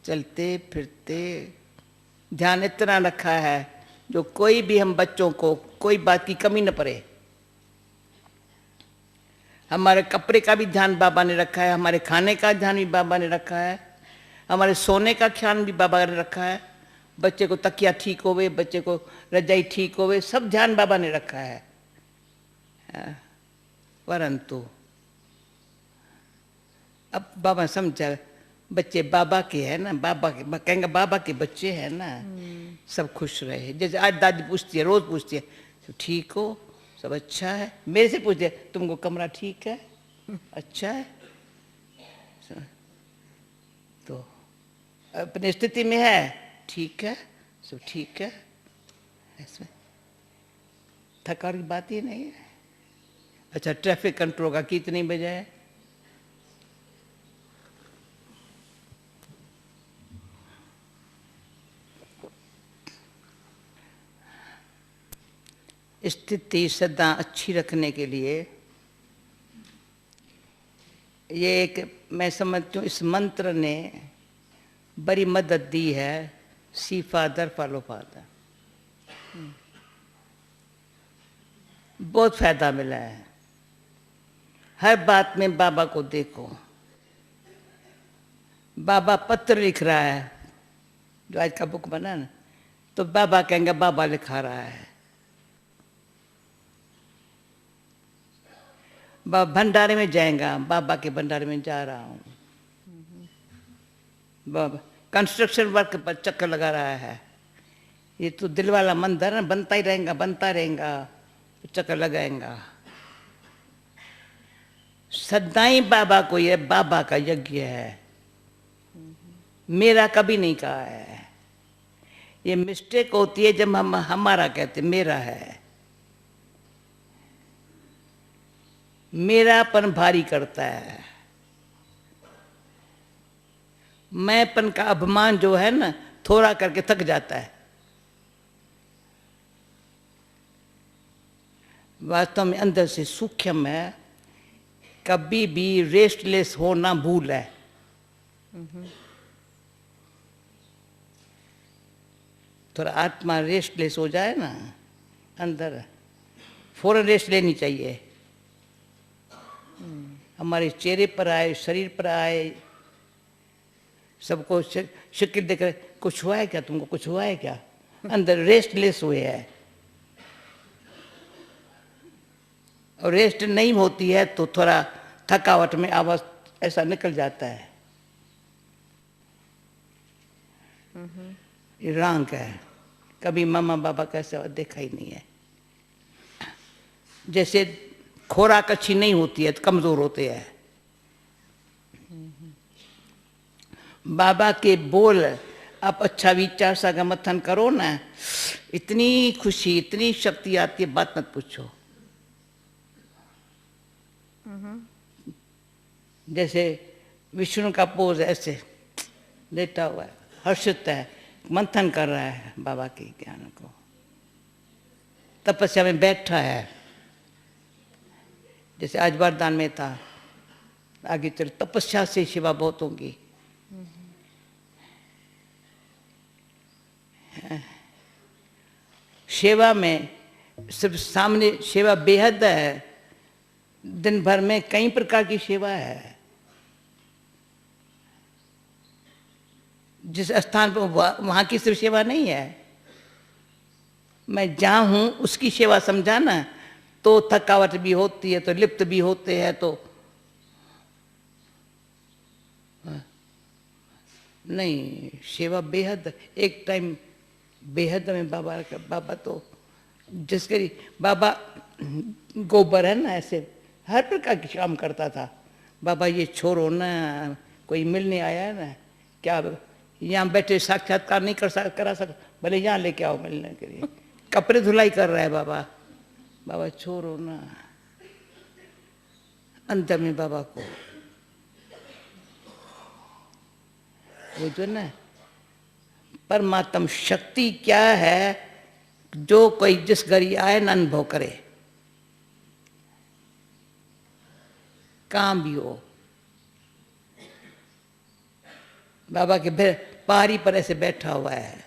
चलते फिरते ध्यान इतना रखा है जो कोई भी हम बच्चों को कोई बात की कमी न पड़े। हमारे कपड़े का भी ध्यान बाबा ने रखा है, हमारे खाने का ध्यान भी बाबा ने रखा है, हमारे सोने का ख्याल भी बाबा ने रखा है, बच्चे को तकिया ठीक होवे, बच्चे को रजाई ठीक होवे, सब ध्यान बाबा ने रखा है। परंतु अब बाबा समझा बच्चे बाबा के है ना, बाबा के कहेंगे बाबा के बच्चे हैं ना, सब खुश रहे। जैसे आज दादी पूछती है, रोज पूछती है, तो ठीक हो, सब अच्छा है। मेरे से पूछते तुमको कमरा ठीक है, अच्छा है, तो अपनी स्थिति में है, ठीक है, सब ठीक है, इसमें थकान की बात ही नहीं है। अच्छा, ट्रैफिक कंट्रोल का कितनी बजे है? स्थिति सदा अच्छी रखने के लिए ये एक, मैं समझती हूँ इस मंत्र ने बड़ी मदद दी है। सी फादर फॉलो फादर, बहुत फायदा मिला है। हर बात में बाबा को देखो। बाबा पत्र लिख रहा है, जो आज का बुक बना ना, तो बाबा कहेंगे बाबा लिखा रहा है। बाबा भंडारे में जाएगा, बाबा के भंडारे में जा रहा हूँ। बाबा कंस्ट्रक्शन वर्क पर चक्कर लगा रहा है, ये तो दिल वाला मंदिर है, बनता ही रहेगा, बनता रहेगा, चक्कर लगाएगा। सदाई बाबा को, ये बाबा का यज्ञ है, मेरा कभी नहीं कहा है। ये मिस्टेक होती है जब हम हमारा कहते मेरा है। मेरापन भारी करता है। मैंपन का अभिमान जो है ना, थोड़ा करके थक जाता है। वास्तव में अंदर से सूक्ष्म है, कभी भी रेस्टलेस होना भूल है। थोड़ा आत्मा रेस्टलेस हो जाए ना अंदर, फौरन रेस्ट लेनी चाहिए। हमारे चेहरे पर आए, शरीर पर आए, सबको शक्ल देख रहे, कुछ हुआ है क्या तुमको, कुछ हुआ है क्या? अंदर रेस्टलेस हुए है। और रेस्ट नहीं होती है तो थोड़ा थकावट में आवाज ऐसा निकल जाता है। ये रंग है, कभी मामा बाबा का ऐसा देखा ही नहीं है। जैसे खुराक अच्छी नहीं होती है तो कमजोर होते हैं। बाबा के बोल आप अच्छा विचार सा मथन करो ना, इतनी खुशी, इतनी शक्ति आती है, बात मत पूछो। जैसे विष्णु का पोज ऐसे लेटा हुआ है, हर्षित है, मंथन कर रहा है बाबा के ज्ञान को, तपस्या में बैठा है। जैसे आज वरदान में था, आगे चल तपस्या से शिवा बहुत होंगी। सेवा में सिर्फ सामने सेवा बेहद है, दिन भर में कई प्रकार की सेवा है। जिस स्थान पर वहां की सिर्फ सेवा नहीं है, मैं जहां हूं उसकी सेवा समझा ना, तो थकावट भी होती है, तो लिप्त भी होते हैं, तो नहीं, सेवा बेहद। एक टाइम बेहद में बाबा तो जिसके बाबा गोबर है ना, ऐसे हर प्रकार की काम करता था। बाबा ये छोड़ो ना, कोई मिलने आया है ना, क्या यहाँ बैठे साक्षात्कार नहीं करा सकता, भले यहाँ लेके आओ मिलने के लिए। कपड़े धुलाई कर रहा है बाबा, बाबा छोड़ो ना। अंदर में बाबा को वो जो ना परमात्म शक्ति क्या है, जो कोई जिस घड़ी आए ना अनुभव करे, काम भी हो। बाबा के पहाड़ी पर ऐसे बैठा हुआ है,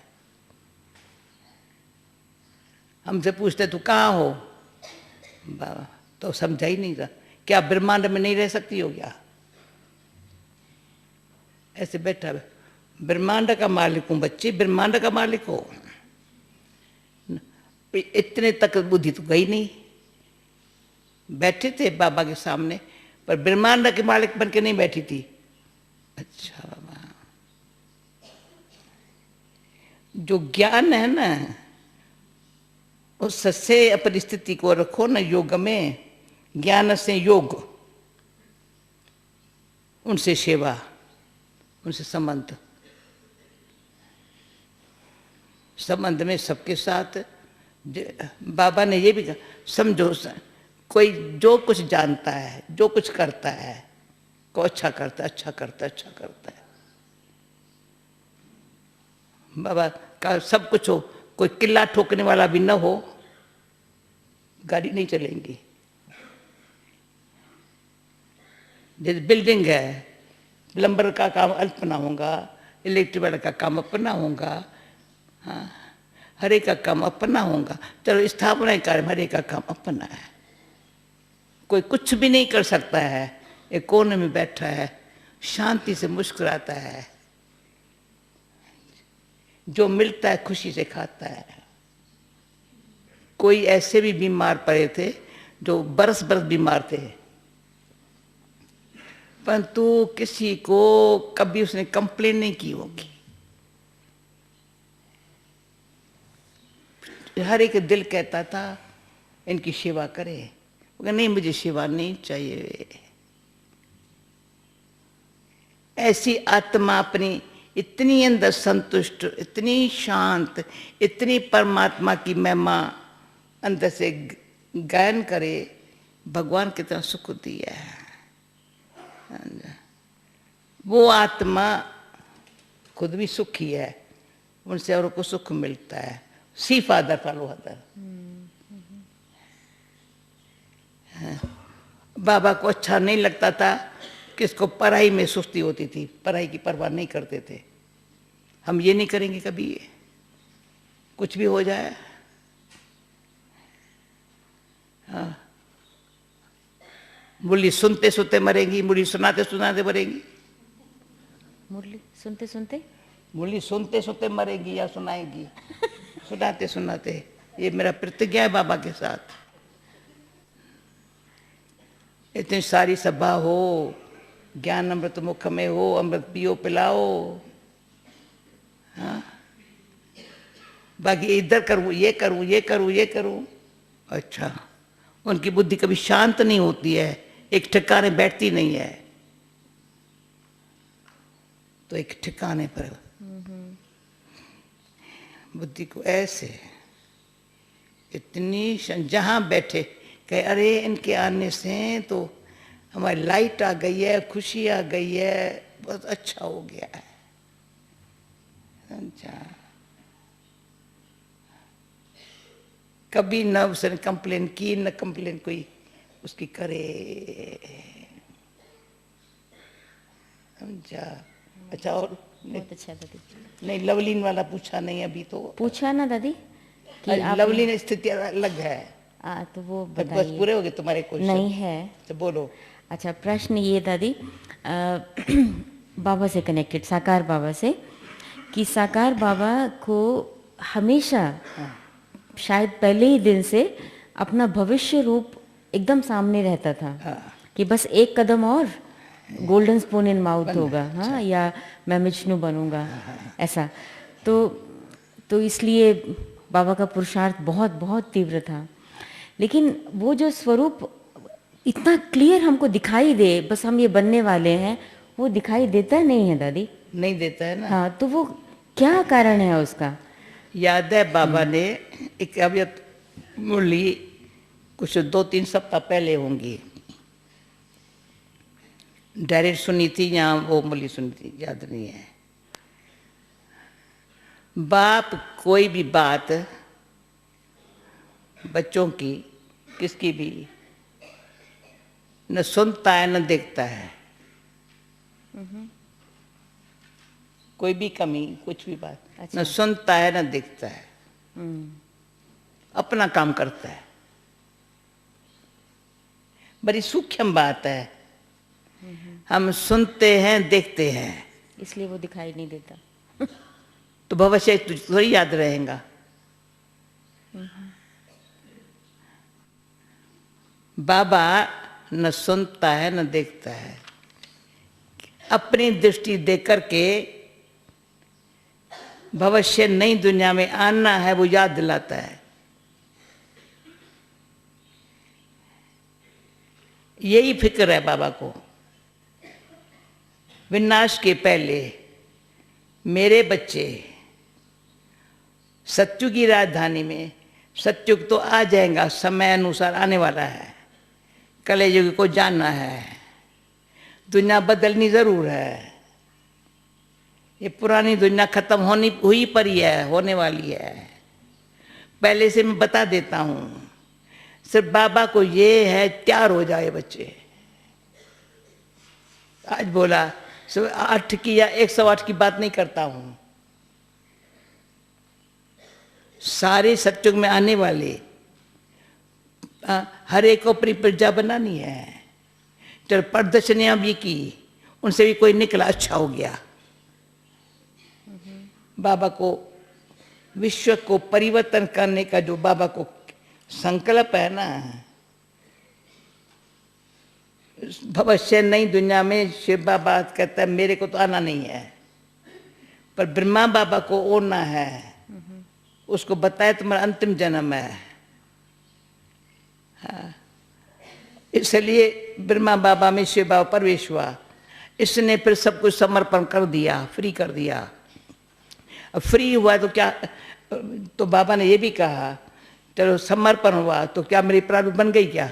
हमसे पूछते तू कहाँ हो, बाबा तो समझा ही नहीं था, क्या ब्रह्मांड में नहीं रह सकती हो क्या? ऐसे बैठा है, ब्रह्मांड का मालिक हूं बच्चे, ब्रह्मांड का मालिक हो। इतने तक बुद्धि तो गई नहीं। बैठे थे बाबा के सामने, पर ब्रह्मांड के मालिक बन के नहीं बैठी थी। अच्छा बाबा, जो ज्ञान है ना, उस से अपनी स्थिति को रखो ना योग में। ज्ञान से योग, उनसे सेवा, उनसे संबंध में सबके साथ। बाबा ने ये भी कहा, समझो कोई जो कुछ जानता है, जो कुछ करता है, को अच्छा करता है, अच्छा करता है, अच्छा करता है। बाबा का सब कुछ हो, कोई किला ठोकने वाला भी न हो, गाड़ी नहीं चलेंगी। जैसे बिल्डिंग है, प्लम्बर का काम अपना होगा, इलेक्ट्रिक वाला का काम अपना होगा, हाँ, हर एक का काम अपना होगा। चलो स्थापना कार्य हर एक का काम अपना है। कोई कुछ भी नहीं कर सकता है, एक कोने में बैठा है, शांति से मुस्कुराता है, जो मिलता है खुशी से खाता है। कोई ऐसे भी बीमार पड़े थे जो बरस बरस बीमार थे, परंतु किसी को कभी उसने कंप्लेन नहीं की होगी। हर एक दिल कहता था इनकी सेवा करे, नहीं मुझे सेवा नहीं चाहिए। ऐसी आत्मा अपनी इतनी अंदर संतुष्ट, इतनी शांत, इतनी परमात्मा की महिमा अंदर से गायन करे, भगवान कितना सुख दिया है। वो आत्मा खुद भी सुखी है, उनसे औरों को सुख मिलता है। सी फादर फॉलो अदर। बाबा को अच्छा नहीं लगता था कि इसको पढ़ाई में सुस्ती होती थी, पढ़ाई की परवाह नहीं करते थे। हम ये नहीं करेंगे कभी, कुछ भी हो जाए। हाँ, मुरली सुनते सुनते मरेंगी, मुरली सुनाते सुनाते मरेंगी। मुरली सुनते सुनते, मुरली सुनते सुनते मरेंगी या सुनाएंगी? सुनाते सुनाते। ये मेरा प्रतिज्ञा है बाबा के साथ। इतनी सारी सभा हो, ज्ञान अमृत मुख में हो, अमृत पियो पिलाओ। हाँ, बाकी इधर करूं, ये करूं, ये करूं, ये करूं। अच्छा, उनकी बुद्धि कभी शांत नहीं होती है, एक ठिकाने बैठती नहीं है। तो एक ठिकाने पर बुद्धि को ऐसे इतनी जहां बैठे कहे अरे इनके आने से तो हमारी लाइट आ गई है, खुशी आ गई है, बहुत अच्छा हो गया है। अच्छा, कभी न उसने कंप्लेन की, न कंप्लेन कोई उसकी करे। अच्छा, और बहुत अच्छा दादी। नहीं, लवलीन वाला पूछा नहीं अभी तो। पूछा ना दादी कि आप लवलीन स्थिति अलग है। तो वो बस बताइए। पूरे हो गए तुम्हारे क्वेश्चन? नहीं है तो बोलो। अच्छा, प्रश्न ये दादी बाबा से कनेक्टेड, साकार बाबा से, कि साकार बाबा को हमेशा शायद पहले ही दिन से अपना भविष्य रूप एकदम सामने रहता था कि बस एक कदम और गोल्डन स्पून इन माउथ होगा। हाँ, या मैं विष्णु बनूंगा, ऐसा। तो इसलिए बाबा का पुरुषार्थ बहुत बहुत तीव्र था। लेकिन वो जो स्वरूप इतना क्लियर हमको दिखाई दे, बस हम ये बनने वाले हैं, वो दिखाई देता नहीं है दादी। नहीं देता है ना। हाँ, तो वो क्या कारण है उसका? याद है बाबा ने एक अभी मुरली कुछ 2-3 सप्ताह पहले होंगी, डायरेक्ट सुनी थी या वो मुरली सुनी थी, याद नहीं है। बाप कोई भी बात बच्चों की, किसकी भी, न सुनता है न देखता है। कोई भी कमी, कुछ भी बात, अच्छा। न सुनता है न देखता है, अपना काम करता है। बड़ी सूक्ष्म बात है। हम सुनते हैं, देखते हैं, इसलिए वो दिखाई नहीं देता। तो भविष्य थोड़ी याद रहेगा। बाबा न सुनता है न देखता है, अपनी दृष्टि देख करके भविष्य नई दुनिया में आना है वो याद दिलाता है। यही फिक्र है बाबा को। विनाश के पहले मेरे बच्चे सत्युग की राजधानी में, सत्युग तो आ जाएगा, समय अनुसार आने वाला है, कलयुग को जानना है, दुनिया बदलनी जरूर है। ये पुरानी दुनिया खत्म हुई पर ही है, होने वाली है। पहले से मैं बता देता हूं, सिर्फ बाबा को ये है तैयार हो जाए बच्चे। आज बोला 8 की या 108 की बात नहीं करता हूं, सारे सत्युग में आने वाले हर एक को अपनी प्रजा बनानी है। चल प्रदर्शनियां भी की, उनसे भी कोई निकला, अच्छा हो गया। बाबा को विश्व को परिवर्तन करने का जो बाबा को संकल्प है ना, भविष्य नई दुनिया में शिव बाबा कहता है मेरे को तो आना नहीं है, पर ब्रह्मा बाबा को ओना है। उसको बताया तुम्हारा अंतिम जन्म है। हाँ, इसलिए ब्रह्मा बाबा में शिव बाबा प्रवेश हुआ। इसने फिर सब कुछ समर्पण कर दिया, फ्री कर दिया। अब फ्री हुआ तो क्या, तो बाबा ने ये भी कहा चलो समर्पण हुआ तो क्या मेरी प्रारब्ध बन गई क्या?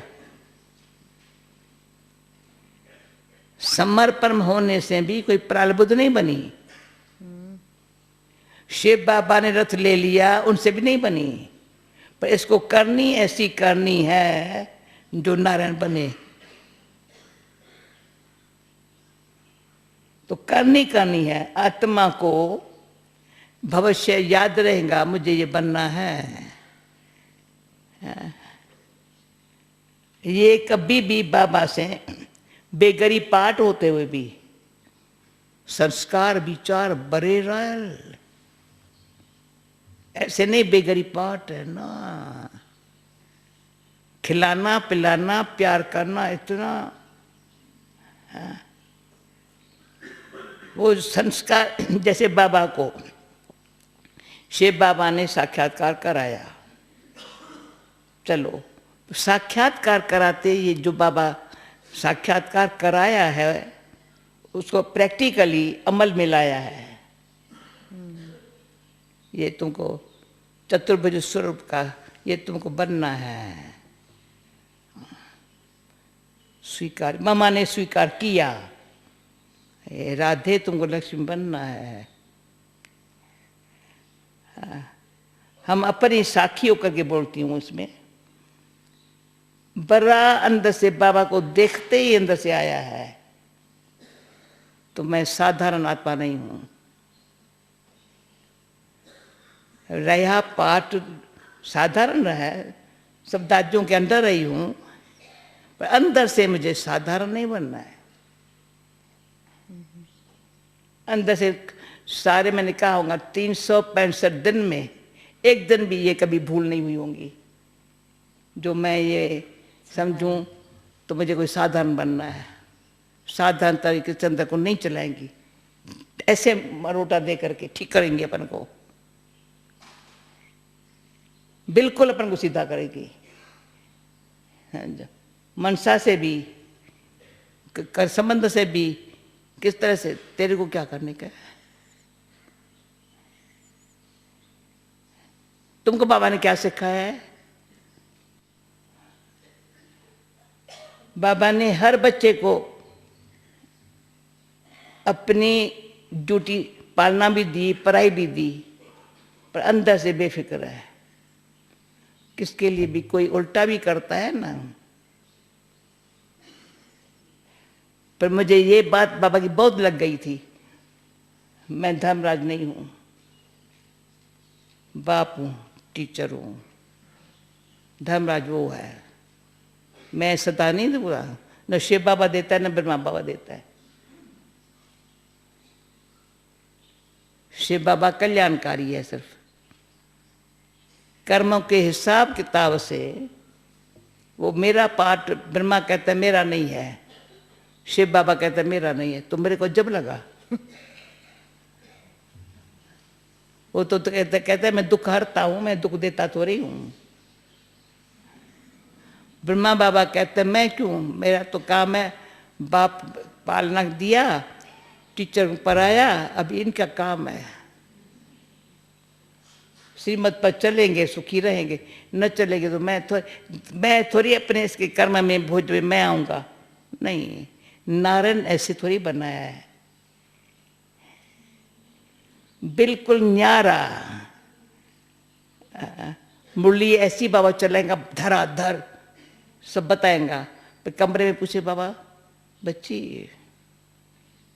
समर्पण होने से भी कोई प्रालब्ध नहीं बनी। शिव बाबा ने रथ ले लिया, उनसे भी नहीं बनी, पर इसको करनी ऐसी करनी है जो नारायण बने। तो करनी है। आत्मा को भविष्य याद रहेगा, मुझे ये बनना है। ये कभी भी बाबा से बेगरी पाठ होते हुए भी संस्कार विचार बड़े रहे, ऐसे नहीं बेगरी पाठ है ना। खिलाना पिलाना प्यार करना इतना, वो संस्कार। जैसे बाबा को शिव बाबा ने साक्षात्कार कराया, चलो साक्षात्कार कराते, ये जो बाबा साक्षात्कार कराया है उसको प्रैक्टिकली अमल में लाया है। ये तुमको चतुर्भुज स्वरूप का ये तुमको बनना है। स्वीकार, मामा ने स्वीकार किया, राधे तुमको लक्ष्मी बनना है। हम अपनी साखी होकर के बोलती हूँ उसमें। बड़ा अंदर से बाबा को देखते ही अंदर से आया है, तो मैं साधारण आत्मा नहीं हूं। रहा पाठ साधारण रहा, शब्दाज्यों के अंदर रही हूं, पर अंदर से मुझे साधारण नहीं बनना है। अंदर से सारे, मैंने कहा होगा 365 दिन में एक दिन भी ये कभी भूल नहीं हुई होंगी जो मैं ये समझूं तो मुझे कोई साधारण बनना है। साधारण तरीके से अंदर को नहीं चलाएंगी, ऐसे मरोटा दे करके ठीक करेंगे अपन को, बिल्कुल अपन को सीधा करेगी। मनसा से भी, कर संबंध से भी, किस तरह से, तेरे को क्या करने का है, तुमको बाबा ने क्या सिखाया है। बाबा ने हर बच्चे को अपनी ड्यूटी पालना भी दी, पढ़ाई भी दी, पर अंदर से बेफिक्र है। किसके लिए भी कोई उल्टा भी करता है ना। पर मुझे ये बात बाबा की बहुत लग गई थी। मैं धर्मराज नहीं हूं, बाप हूं, टीचर हूं। धर्मराज वो है, मैं सदा नहीं दूंगा। न शिव बाबा देता है न ब्रह्मा बाबा देता है। शिव बाबा कल्याणकारी है, सिर्फ कर्मों के हिसाब किताब से। वो मेरा पाठ ब्रह्मा कहता है मेरा नहीं है, शिव बाबा कहता है मेरा नहीं है, तो मेरे को जब लगा। वो तो कहता है मैं दुख हरता हूं, मैं दुख देता तो रही हूं। ब्रह्मा बाबा कहते हैं मैं क्यों, मेरा तो काम है, बाप पालना दिया, टीचर पढ़ाया, अब इनका काम है। श्रीमत पर चलेंगे सुखी रहेंगे, न चलेंगे तो मैं थोड़ी अपने इसके कर्म में भोज में मैं आऊंगा। नहीं, नारायण ऐसे थोड़ी बनाया है, बिल्कुल न्यारा। मुरली ऐसी बाबा चलेगा धराधर, सब बताएंगा। पर कमरे में पूछे बाबा बच्ची,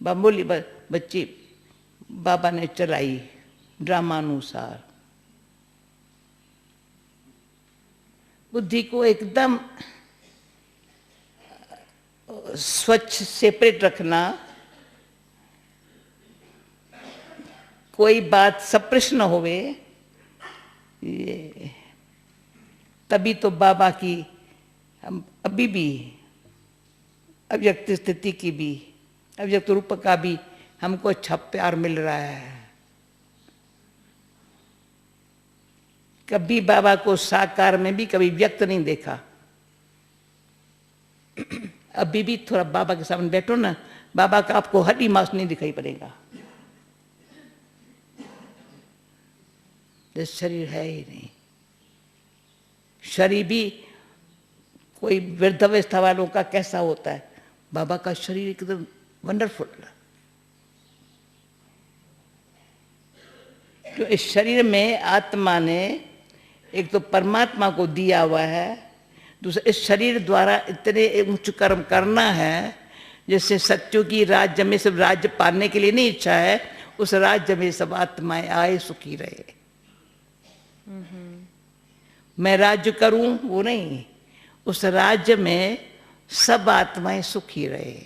बाबूली बच्ची बाबा ने चलाई ड्रामानुसार। बुद्धि को एकदम स्वच्छ सेपरेट रखना, कोई बात सप्रश्न न होवे, ये तभी तो बाबा की हम अभी भी अव्यक्त स्थिति की भी, अव्यक्त रूप का भी हमको अच्छा प्यार मिल रहा है। कभी बाबा को साकार में भी कभी व्यक्त नहीं देखा। अभी भी थोड़ा बाबा के सामने बैठो ना, बाबा का आपको हड्डी मांस नहीं दिखाई पड़ेगा, ये शरीर है ही नहीं। शरीर भी कोई वृद्धावस्था वालों का कैसा होता है, बाबा का शरीर एकदम वंडरफुल। जो इस शरीर में आत्मा ने एक तो परमात्मा को दिया हुआ है, दूसरा इस शरीर द्वारा इतने उच्च कर्म करना है, जैसे सत्यों की राज्य में सब राज्य पाने के लिए नहीं इच्छा है, उस राज्य में सब आत्माएं आए सुखी रहे। मैं राज्य करूं वो नहीं, उस राज्य में सब आत्माएं सुखी रहे,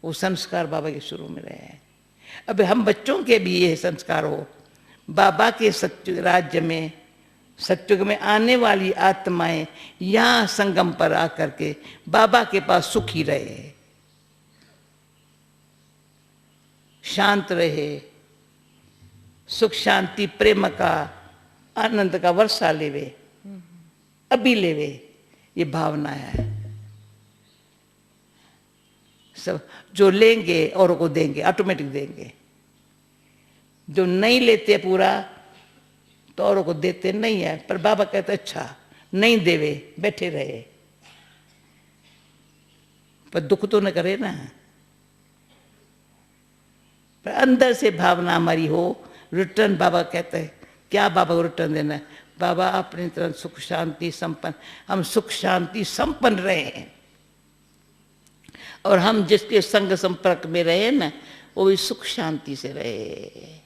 वो संस्कार बाबा के शुरू में रहे। अब हम बच्चों के भी ये संस्कार हो, बाबा के सत्य राज्य में सत्युग में आने वाली आत्माएं यहाँ संगम पर आकर के बाबा के पास सुखी रहे, शांत रहे, सुख शांति प्रेम का आनंद का वर्षा लेवे, अभी लेवे, ये भावना है। सब जो लेंगे औरों को देंगे, ऑटोमेटिक देंगे। जो नहीं लेते पूरा तो औरों को देते नहीं है। पर बाबा कहते अच्छा नहीं देवे, बैठे रहे, पर दुख तो न करे ना। पर अंदर से भावना हमारी हो, रिटर्न बाबा कहते हैं, क्या बाबा को रिटर्न देना है? बाबा अपनी तरह सुख शांति संपन्न, हम सुख शांति संपन्न रहे हैं, और हम जिसके संग संपर्क में रहे ना, वो भी सुख शांति से रहे,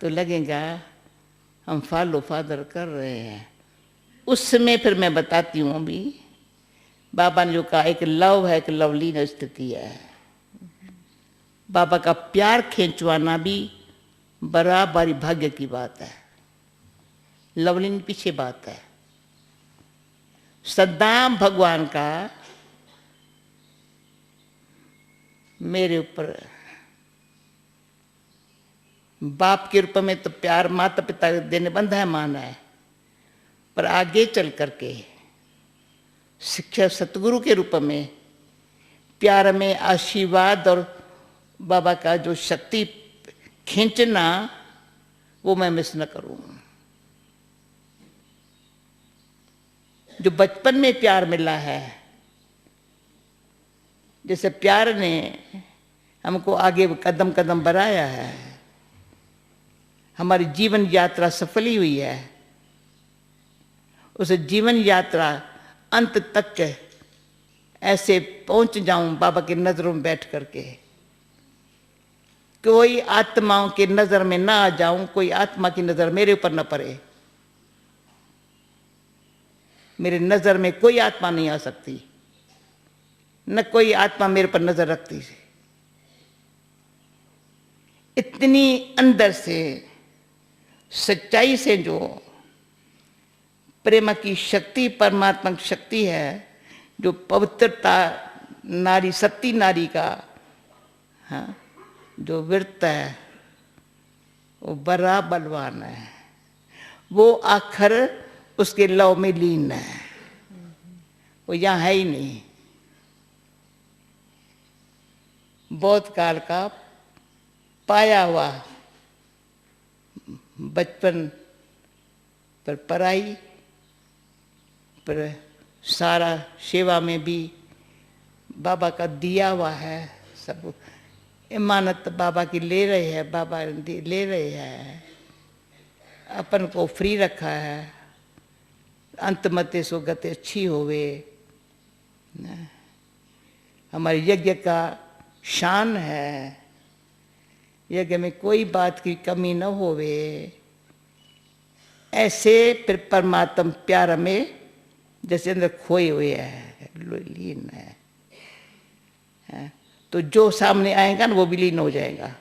तो लगेगा हम फॉलो फादर कर रहे हैं। उस समय फिर मैं बताती हूँ, अभी बाबा ने जो कहा, एक लव है, एक लवलीन स्थिति है। बाबा का प्यार खींचवाना भी बराबरी भाग्य की बात है, लवलीन पीछे बात है। सद्दाम भगवान का मेरे ऊपर बाप के रूप में तो प्यार माता पिता देने बंधा है, माना है, पर आगे चल करके शिक्षा सतगुरु के रूप में प्यार में आशीर्वाद और बाबा का जो शक्ति खींचना, वो मैं मिस न करूं। जो बचपन में प्यार मिला है, जैसे प्यार ने हमको आगे कदम कदम बढ़ाया है, हमारी जीवन यात्रा सफल ही हुई है। उस जीवन यात्रा अंत तक ऐसे पहुंच जाऊं बाबा की नजरों में बैठ करके, कोई आत्माओं की नजर में ना आ जाऊं, कोई आत्मा की नजर मेरे ऊपर न पड़े, मेरे नजर में कोई आत्मा नहीं आ सकती, न कोई आत्मा मेरे पर नजर रखती। इतनी अंदर से सच्चाई से जो प्रेम की शक्ति, परमात्मा की शक्ति है, जो पवित्रता नारी, सती नारी का हाँ, जो व्रत है, वो बड़ा बलवान है, वो आखिर उसके लव में लीन है, वो यहाँ है ही नहीं। बहुत काल का पाया हुआ बचपन पर पढ़ाई पर सारा सेवा में भी बाबा का दिया हुआ है, सब इमानत बाबा की ले रहे हैं, बाबा ले रहे हैं, अपन को फ्री रखा है, अंतमते सो गति अच्छी होवे। हमारे यज्ञ का शान है, यज्ञ में कोई बात की कमी न होवे, ऐसे फिर परमात्मा प्यार में जैसे अंदर खोए हुए है, लीन है, तो जो सामने आएगा ना वो भी लीन हो जाएगा,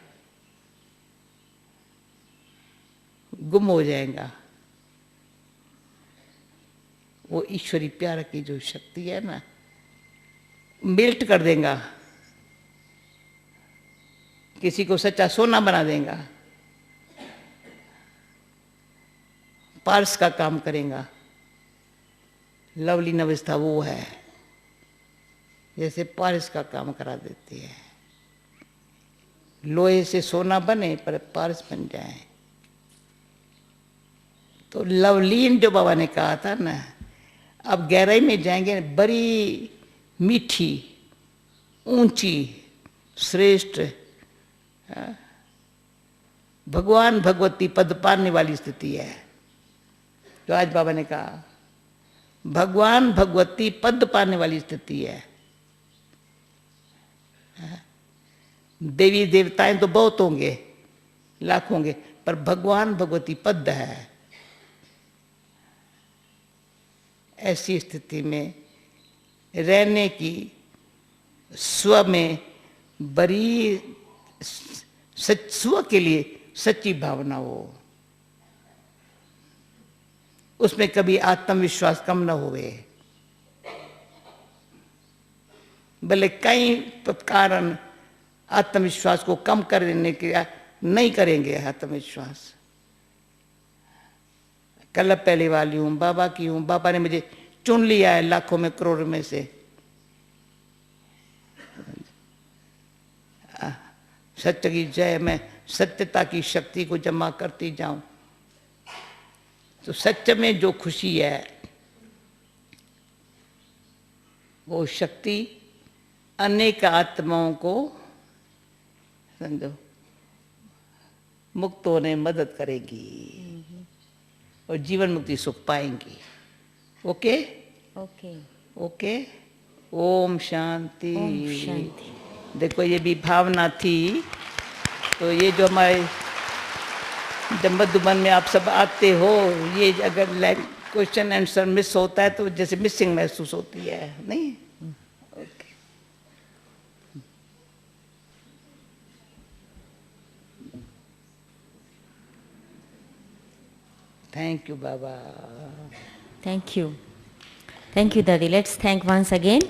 गुम हो जाएगा। वो ईश्वरी प्यार की जो शक्ति है ना, मेल्ट कर देगा, किसी को सच्चा सोना बना देगा, पारस का काम करेगा। लवलीन अवस्था वो है, जैसे पारस का काम करा देती है। लोहे से सोना बने पर पारस बन जाए। तो लवलीन जो बाबा ने कहा था ना, अब गहराई में जाएंगे, बड़ी मीठी, ऊंची, श्रेष्ठ, भगवान भगवती पद पाने वाली स्थिति है। जो आज बाबा ने कहा भगवान भगवती पद पाने वाली स्थिति है। देवी देवताएं तो बहुत होंगे, लाख होंगे, पर भगवान भगवती पद है। ऐसी स्थिति में रहने की स्व में बड़ी स्व के लिए सच्ची भावना हो, उसमें कभी आत्मविश्वास कम न होवे। भले कई कारण आत्मविश्वास को कम कर देने के नहीं करेंगे। आत्मविश्वास कल पहले वाली हूं, बाबा की हूं, बाबा ने मुझे चुन लिया है लाखों में करोड़ों में से। सत्य की जय, मैं सत्यता की शक्ति को जमा करती जाऊं तो सत्य में जो खुशी है वो शक्ति अनेक आत्माओं को समझो मुक्त होने में मदद करेगी और जीवन मुक्ति सुख पाएंगी। Okay okay okay. ओम शांति। ओम शांति। देखो ये भी भावना थी। तो ये जो हमारे जब मधुबन में आप सब आते हो, ये अगर क्वेश्चन आंसर मिस होता है तो जैसे मिसिंग महसूस होती है, नहीं? Okay. Thank you Baba. Thank you. Thank you, Daddy. Let's thank once again